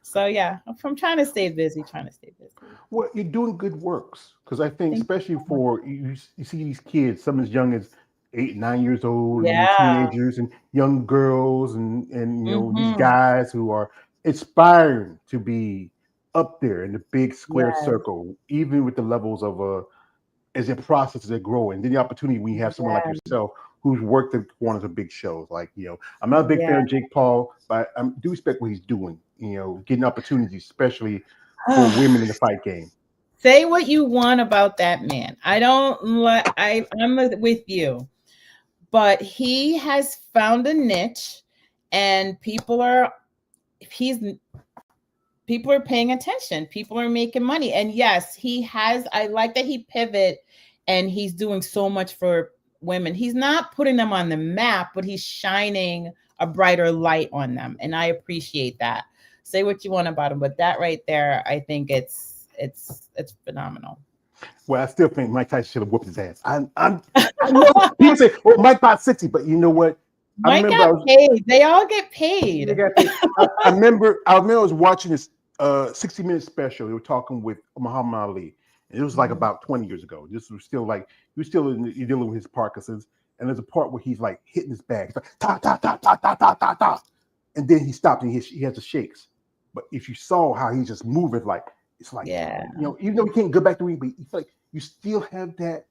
So yeah, I'm trying to stay busy. Trying to stay busy. well, you're doing good works because I think, Thank especially you so much. for you see these kids, some as young as 8, 9 years old, and then Yeah. teenagers and young girls, and these Mm-hmm. guys who are aspiring to be up there in the big square Yes. circle, even with the levels of as their processes are growing. Then the opportunity when you have someone like Yeah. yourself who's worked at one of the big shows, like I'm not a big fan Yeah. of Jake Paul, but I do respect what he's doing. Getting opportunities, especially for women in the fight game. Say what you want about that man. I don't like. I'm with you, but he has found a niche, and he's people are paying attention. People are making money, and yes, he has. I like that he pivot, and he's doing so much for women. He's not putting them on the map, but he's shining a brighter light on them, and I appreciate that. Say what you want about him, but that right there, I think it's phenomenal. Well, I still think Mike Tyson should have whooped his ass. I know people say, "Oh, Mike got 60," but you know what? I Mike remember got paid. They all get paid. I remember I was watching this 60-minute special. They were talking with Muhammad Ali, and it was like Mhm. about 20 years ago. This was still like he was still you're dealing with his Parkinson's, and there's a part where he's like hitting his bag, he's like ta ta ta ta ta ta ta ta, and then he stopped and he has the shakes. But if you saw how he's just moving, like it's like Yeah. even though you can't go back to ring, but it's like you still have that.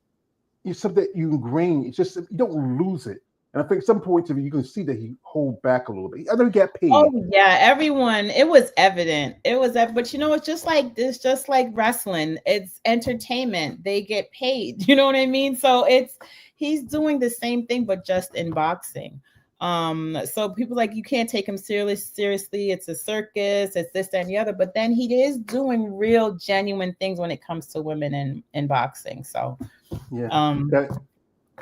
It's something that you ingrain. It's just you don't lose it And I think some points of it, you can see that he hold back a little bit. I know he got paid. Oh yeah, everyone. It was evident. But it's just like this, just like wrestling. It's entertainment. They get paid. You know what I mean? So he's doing the same thing, but just in boxing. So people like, you can't take him seriously. It's a circus. It's this, that, and the other. But then he is doing real, genuine things when it comes to women in boxing. So yeah.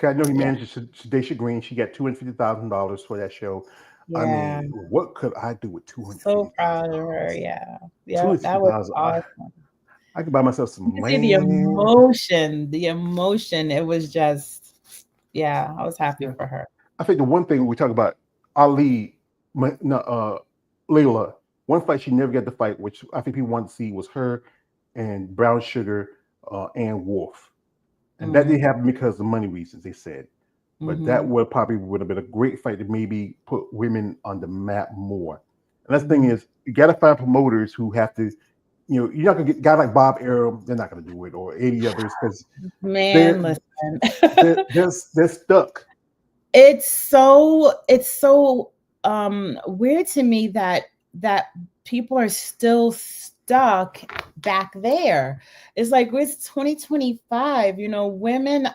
I know he managed Sadisha Green. She got $250,000 for that show. Yeah. I mean, what could I do with $250,000? So proud of her. Yeah. Yeah. That was awesome. I could buy myself some land. The emotion. It was just, I was happy for her. I think the one thing we talk about, Ali, Layla, one fight she never got to fight, which I think people want to see, was her and Brown Sugar and Wolf. And that didn't happen because of money reasons, they said. But that would have been a great fight to maybe put women on the map more. And that's the thing is, you got to find promoters who have to, you're not going to get guys like Bob Arum, they're not going to do it, or any others, because listen. they're stuck. It's so weird to me that people are still stuck back there. It's like, it's 2025, women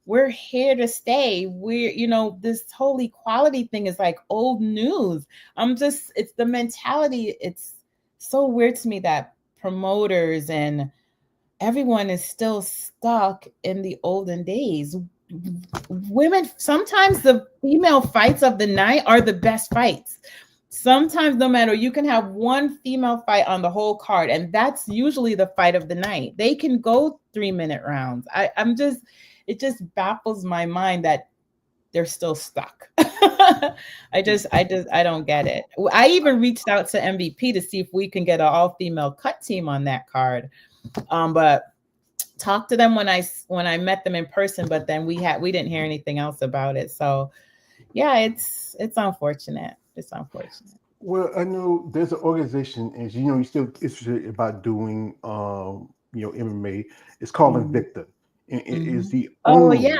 we're here to stay. We're, this whole equality thing is like old news. It's the mentality. It's so weird to me that promoters and everyone is still stuck in the olden days. Women, sometimes the female fights of the night are the best fights. Sometimes, no matter, you can have one female fight on the whole card, and that's usually the fight of the night. They can go 3-minute rounds. It just baffles my mind that they're still stuck. I don't get it. I even reached out to MVP to see if we can get an all-female cut team on that card. But talked to them when I met them in person, but then we didn't hear anything else about it. So yeah, it's unfortunate. It's unfortunate. Well, I know there's an organization, and you're still interested about doing MMA. It's called Invicta. And it is the only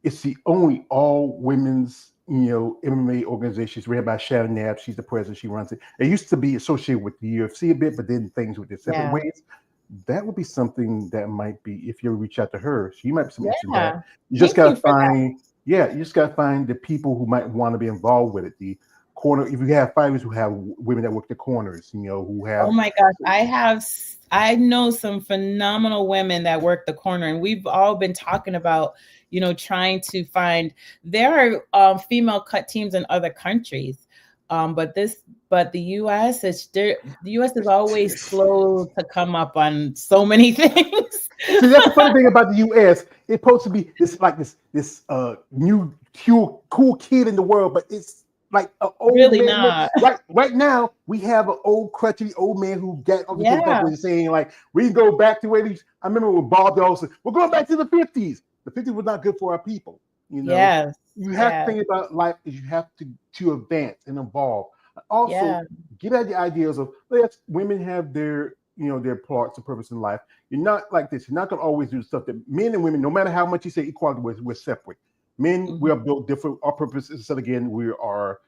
it's the only all women's MMA organization. It's ran by Shannon Knapp. She's the president. She runs it. It used to be associated with the UFC a bit, but then things with their separate ways. That would be something that might be, if you reach out to her, she might be some interest in that. You just gotta find the people who might want to be involved with it. The corner, if you have fighters who have women that work the corners, who have. Oh my gosh, I know some phenomenal women that work the corner, and we've all been talking about, trying to find. There are female cut teams in other countries, but the U.S. The U.S. is always slow to come up on so many things. See, that's the funny thing about the U.S. It's supposed to be this new cool kid in the world, but it's like an old really man. Not. Right now, we have an old crutchy old man who got all the saying like, we can go back to where these. I remember when Bob Dawson, we're going back to the 50s. The 50s was not good for our people. Yes. You have to think about life is you have to advance and evolve. Also, get out the ideas of women have their their parts of purpose in life. You're not like this. You're not going to always do stuff that men and women, no matter how much you say equality, we're separate. Men, we are built different. Our purpose is that again, we are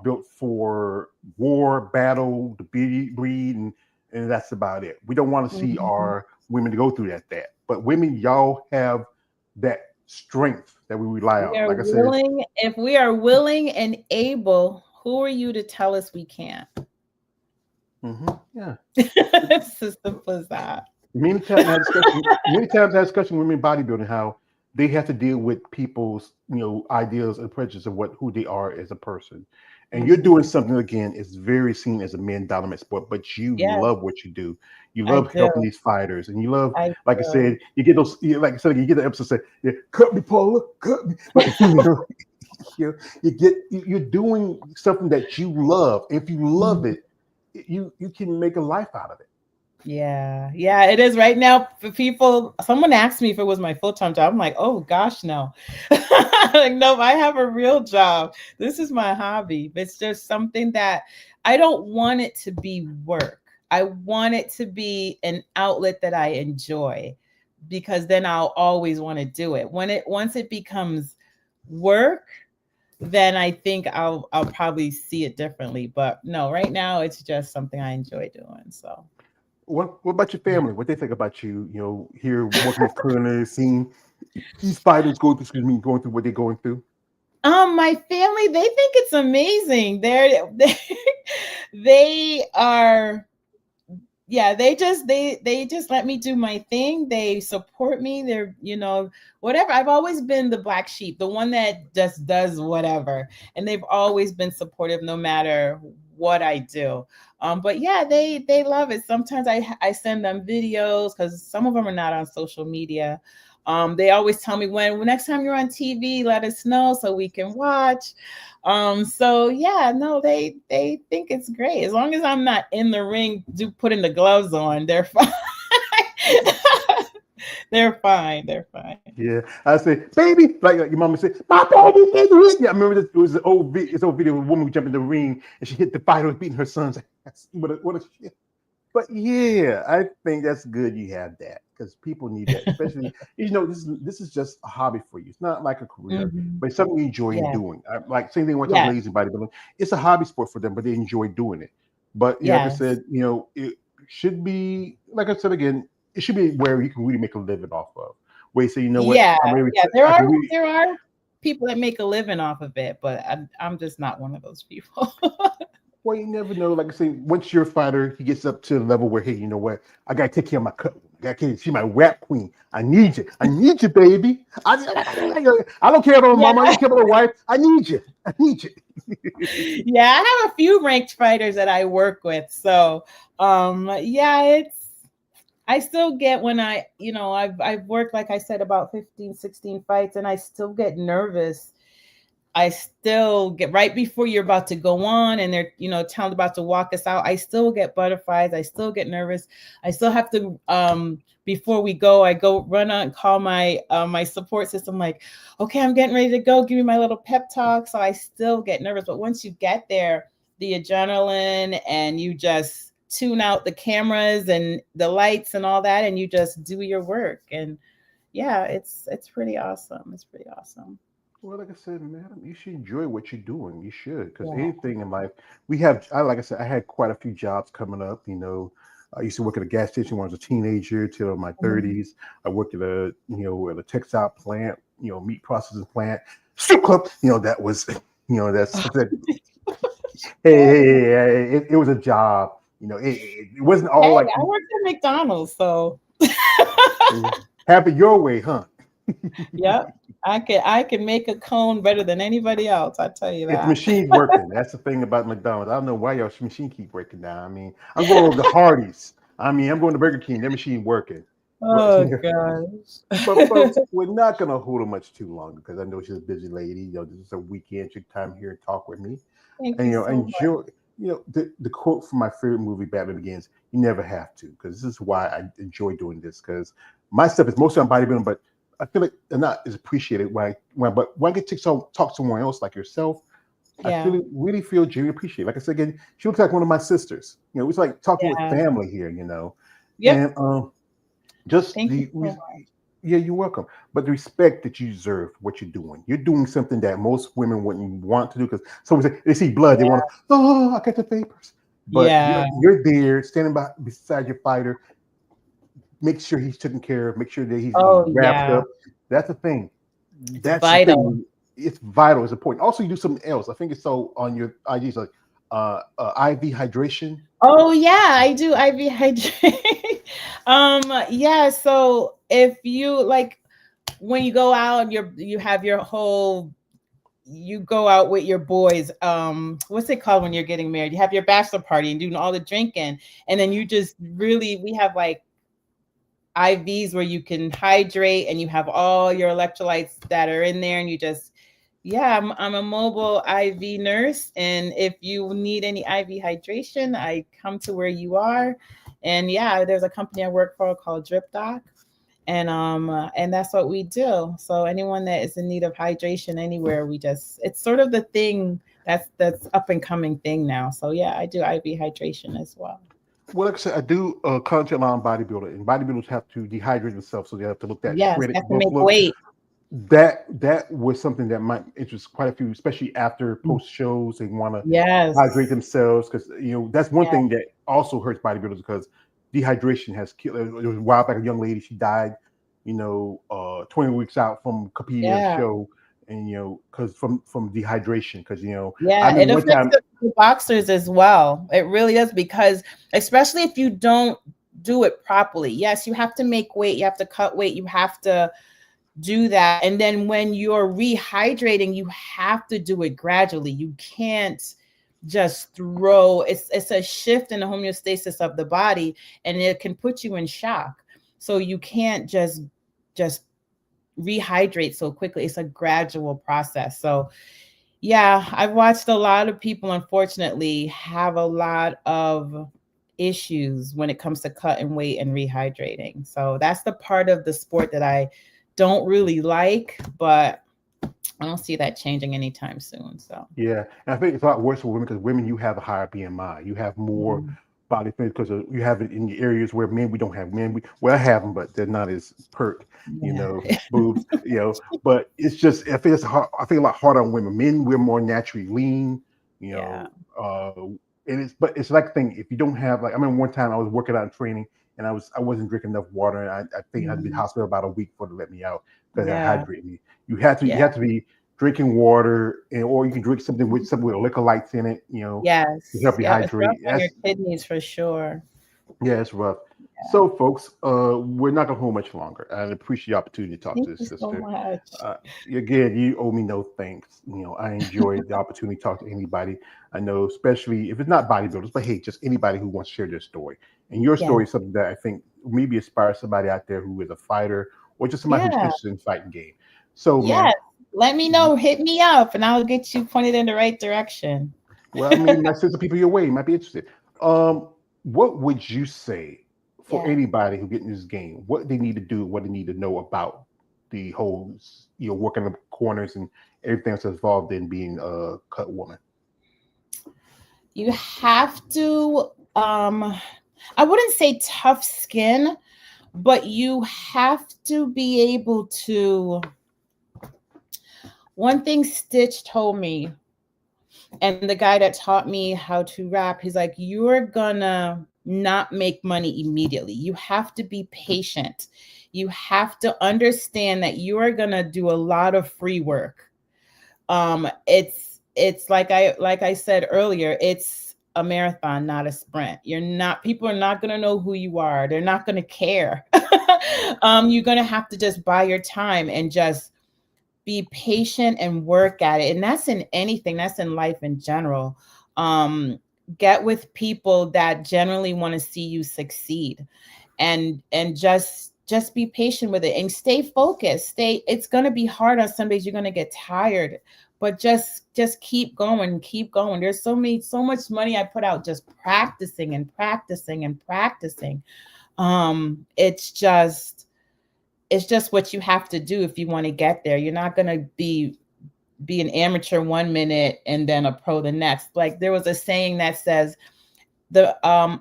built for war, battle, to breed, and that's about it. We don't want to see our women to go through that. But women, y'all have that strength that we rely on. Like I said, if we are willing and able, who are you to tell us we can't? Yeah, it's as simple as that. Many times I have discussion with women bodybuilding how they have to deal with people's ideas and prejudices of who they are as a person. And you're doing something again, it's very seen as a men-dominant sport, but you love what you do. You love helping these fighters, and you love, I said, you get those, like I said, you get the episode say, cut me, Paula, cut me. But, you're doing something that you love. If you love it, you can make a life out of it. Yeah, it is right now for people. Someone asked me if it was my full-time job. I'm like, oh gosh, no. Like, no, I have a real job. This is my hobby. It's just something that I don't want it to be work. I want it to be an outlet that I enjoy, because then I'll always want to do it. Once it becomes work, then I think I'll probably see it differently. But no, right now it's just something I enjoy doing. So What about your family? What they think about you? You know, here working with culinary, seeing these fighters go through, excuse me, going through what they're going through. my family, they think it's amazing. They are, yeah, they just let me do my thing. They support me. They're, whatever. I've always been the black sheep, the one that just does whatever. And they've always been supportive no matter what I do. But yeah, they love it. Sometimes I send them videos because some of them are not on social media. They always tell me when next time you're on TV, let us know so we can watch. So yeah, no, they think it's great. As long as I'm not in the ring, putting the gloves on, they're fine. They're fine. They're fine. Yeah, I say, baby, like your mama said, my baby, baby. Yeah, I remember this. It was an old video of a woman who jumped in the ring and she hit the fighter who was beating her son's ass. What a shit. But yeah, I think that's good you have that because people need that, especially this is just a hobby for you. It's not like a career, but it's something you enjoy doing. Like same thing with ladies in bodybuilding. It's a hobby sport for them, but they enjoy doing it. But like I said, it should be like I said again, it should be where you can really make a living off of. Where you say, you know what? Yeah, there are people that make a living off of it, but I'm just not one of those people. Well, you never know. Like I say, once you're a fighter, he gets up to the level where, hey, you know what? I gotta take care of my cut. She's my rap queen. I need you. I need you, baby. I don't care about my mama. I don't care about my wife. I need you. I need you. Yeah, I have a few ranked fighters that I work with. So, I still get when I've worked, like I said, about 15, 16 fights, and I still get nervous. I still get right before you're about to go on and they're, telling about to walk us out. I still get butterflies. I still get nervous. I still have to, before we go, I go run out and call my support system. Like, okay, I'm getting ready to go. Give me my little pep talk. So I still get nervous. But once you get there, the adrenaline and you just tune out the cameras and the lights and all that, and you just do your work. And yeah, it's pretty awesome. It's pretty awesome. Well, like I said, madam, you should enjoy what you're doing. You should, because anything in life, like I said, I had quite a few jobs coming up. I used to work at a gas station when I was a teenager till my 30s. I worked at at a textile plant, meat processing plant, strip club. That was, that. It was a job. It wasn't all like. I worked at McDonald's, so. Have it your way, huh? Yep. I can make a cone better than anybody else. I tell you that. If machine's working, that's the thing about McDonald's. I don't know why y'all machine keep breaking down. I mean, I'm going to the Hardee's. I'm going to Burger King. Their machine working. Oh gosh. But folks, we're not going to hold her much too long because I know she's a busy lady. This is a weekend. She time here and talk with me. Thank you so enjoy. The quote from my favorite movie, Batman Begins. You never have to, because this is why I enjoy doing this. Because my stuff is mostly on bodybuilding, but I feel like they're not as appreciated when I get to talk to someone else like yourself. I really feel genuinely appreciated. Like I said again, she looks like one of my sisters. It's like talking with family here. Yeah. And you're welcome. But the respect that you deserve for what you're doing something that most women wouldn't want to do because someone they see blood, they want to. Oh, I got the vapors. But you're there, standing beside your fighter. Make sure he's taken care of. Make sure that he's wrapped up. That's the thing. That's vital. The thing. It's vital. It's important. Also, you do something else. I think it's so on your IGs like IV hydration. Oh yeah, I do IV hydration. So if you like when you go out, you have your whole. You go out with your boys. What's it called when you're getting married? You have your bachelor party and doing all the drinking, and then you just we have like IVs where you can hydrate and you have all your electrolytes that are in there and you just I'm a mobile IV nurse, and if you need any IV hydration, I come to where you are. And there's a company I work for called Drip Doc, and that's what we do. So anyone that is in need of hydration anywhere, it's sort of the thing that's up and coming thing now. So I do IV hydration as well. Well, like I said, I do content on bodybuilding, and bodybuilders have to dehydrate themselves, so they have to look at have to make weight. that was something that might interest quite a few, especially after post shows. They want to Yes. hydrate themselves because that's one Yeah. thing that also hurts bodybuilders because dehydration has killed. There was a while back a young lady, she died, 20 weeks out from competing in a Yeah. show, and because from dehydration. Because I Yeah, it remember one affects time. the boxers as well. It really does, because especially if you don't do it properly. Yes, you have to make weight, you have to cut weight, you have to do that. And then when you're rehydrating, you have to do it gradually. You can't just throw it's a shift in the homeostasis of the body, and it can put you in shock. So you can't just rehydrate so quickly. It's a gradual process. So yeah, I've watched a lot of people, unfortunately, have a lot of issues when it comes to cutting weight and rehydrating. So that's the part of the sport that I don't really like, but I don't see that changing anytime soon. So Yeah, and I think it's a lot worse for women because women, you have a higher BMI, you have more body fat because you have it in the areas where men we don't have. Men, I have them, but they're not as pert, boobs, But it's just I think it's hard. I think a lot harder on women. Men, we're more naturally lean, Yeah. and it's like the thing. If you don't have, like, I remember one time I was working out and training, and I wasn't drinking enough water, and I think I had to be in the hospital about a week before they let me out because it hydrated me. You have to be drinking water, or you can drink something with electrolytes in it, Yes. to help you It's rough hydrate. on your kidneys for sure. Yeah, it's rough. Yeah. So, folks, we're not gonna hold much longer. I appreciate the opportunity to talk Thank to this you sister. so much. Again, you owe me no thanks. I enjoy the opportunity to talk to anybody I know, especially if it's not bodybuilders, but hey, just anybody who wants to share their story. And your story is something that I think maybe inspires somebody out there who is a fighter or just somebody who's interested in fighting game. So, man, let me know. Hit me up, and I'll get you pointed in the right direction. well, I mean, might send some people your way. You might be interested. What would you say for anybody who get in this game? What they need to do, what they need to know about the whole, working the corners and everything that's involved in being a cut woman? You have to, I wouldn't say tough skin, but you have to be able to. One thing Stitch told me, and the guy that taught me how to rap, he's like, you're gonna not make money immediately. You have to be patient. You have to understand that you are gonna do a lot of free work. It's like I said earlier, it's a marathon, not a sprint. People are not gonna know who you are. They're not gonna care. You're gonna have to just buy your time and just be patient and work at it. And that's in anything, that's in life in general. Get with people that generally want to see you succeed, and just be patient with it and stay focused. It's going to be hard on some days. You're going to get tired, but just keep going. There's so much money I put out just practicing and practicing and practicing. It's just what you have to do if you want to get there. You're not going to be an amateur 1 minute and then a pro the next. Like, there was a saying that says a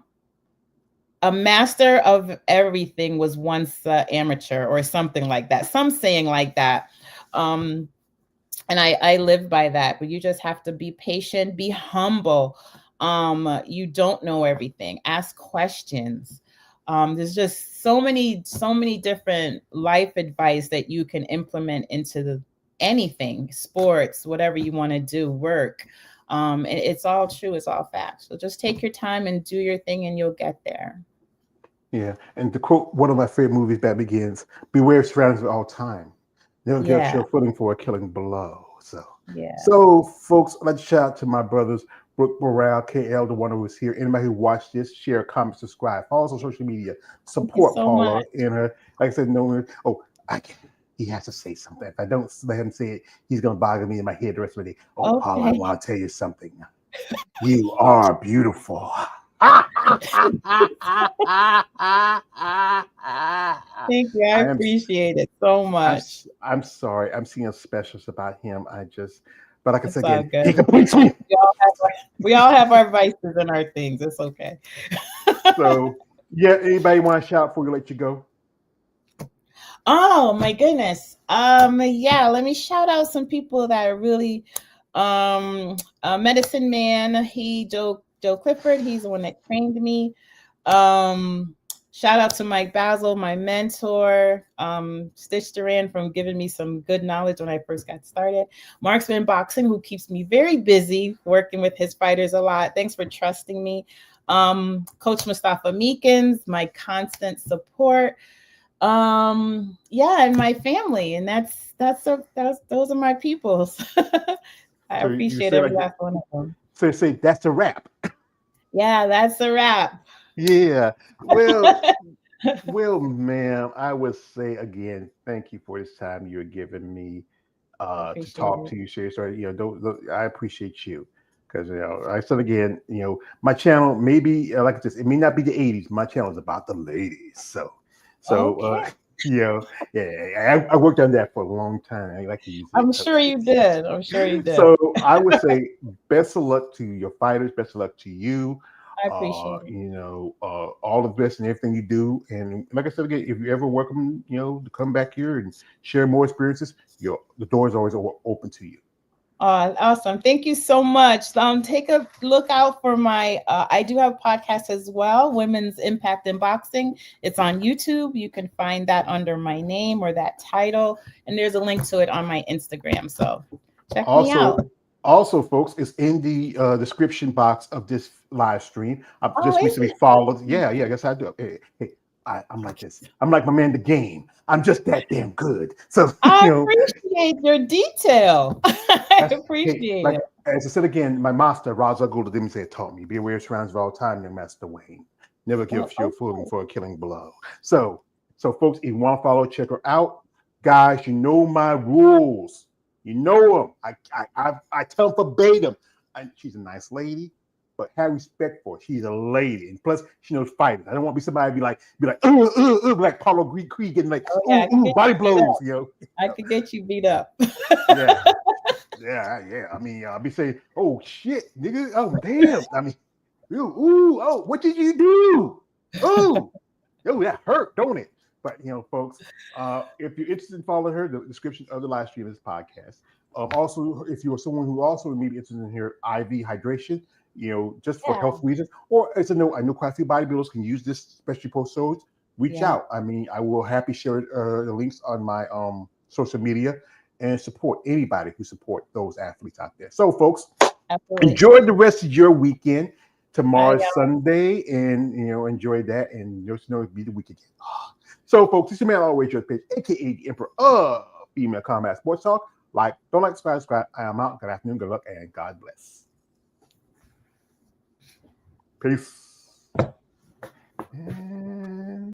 master of everything was once amateur, or something like that. Some saying like that. And I live by that. But you just have to be patient, be humble. You don't know everything. Ask questions. There's just so many different life advice that you can implement into anything, sports, whatever you want to do, work. And it's all true. It's all facts. So just take your time and do your thing, and you'll get there. Yeah. And to quote one of my favorite movies, that begins, beware surroundings at all time. Never give up your footing for a killing blow. So folks, let's shout out to my brothers, Brooke Morale, KL, the one who was here. Anybody who watched this, share, comment, subscribe, follow us on social media, support Paula in her. Like I said, he has to say something. If I don't let him say it, he's gonna bother me in my head the rest of the day. Paula, I want to tell you something. You are beautiful. Thank you. I appreciate it so much. I'm sorry. I'm seeing specials about him. But like I said again, good. He completes me. We all have our vices and our things. It's okay. So, yeah, anybody want to shout before we let you go? Oh my goodness. Yeah, let me shout out some people that are really Medicine Man, Joe Clifford, he's the one that trained me. Shout out to Mike Basil, my mentor, Stitch Duran from giving me some good knowledge when I first got started. Marksman Boxing, who keeps me very busy working with his fighters a lot. Thanks for trusting me. Coach Mustafa Meekins, my constant support. Yeah, and my family, and those are my peoples. I So you appreciate say every like last one of them. so say that's a wrap. Yeah, that's a wrap. Yeah. Well, ma'am, I would say again, thank you for this time you're giving me I to appreciate talk it. to you. Share story. I appreciate you because I said again, my channel maybe like this. It may not be the '80s. My channel is about the ladies. So Okay. you know, yeah, I worked on that for a long time. I like to use it. I'm sure you did. I'm sure you did. So I would say best of luck to your fighters. Best of luck to you. I appreciate it. All the best in everything you do. And like I said again, if you ever welcome, to come back here and share more experiences, the door is always open to you. Awesome. Thank you so much. Take a look out for my, I do have podcasts as well, Women's Impact in Boxing. It's on YouTube. You can find that under my name or that title. And there's a link to it on my Instagram. So check me out. Also, folks, it's in the description box of this live stream. I've just is recently it? followed. Yeah, I guess I do. Hey, I'm like this. I'm like my man, the game. I'm just that damn good. So I appreciate your detail. I appreciate like it. as I said again, my master Raza Guldadim said taught me: be aware of surrounds of all time, and Master Wayne. Never give your fooling for a killing blow. So folks, if you want to follow, check her out, guys. You know my rules. You know them. I tell them verbatim. She's a nice lady, but have respect for her. She's a lady, and plus she knows fighting. I don't want to be somebody be like like Paula Creed getting like body blows. I could get you beat up. Yeah. Yeah. I mean, I'll be saying, "Oh shit, nigga! Oh damn!" I mean, oh, what did you do? Oh, that hurt, don't it? But folks, if you're interested in following her, the description of the live stream is podcast. Also, if you're someone who also may be interested in her IV hydration, just for health reasons, or as I know quite a few bodybuilders can use this, especially post shows. Reach out. I mean, I will happily share the links on my social media and support anybody who support those athletes out there. So, folks, enjoy the rest of your weekend. Tomorrow's Sunday, and enjoy that, and just know it'll be the week again. So, folks, this is your man always your page, aka the Emperor of Female Combat Sports Talk. Don't like, subscribe. I am out. Good afternoon, good luck, and God bless. Peace.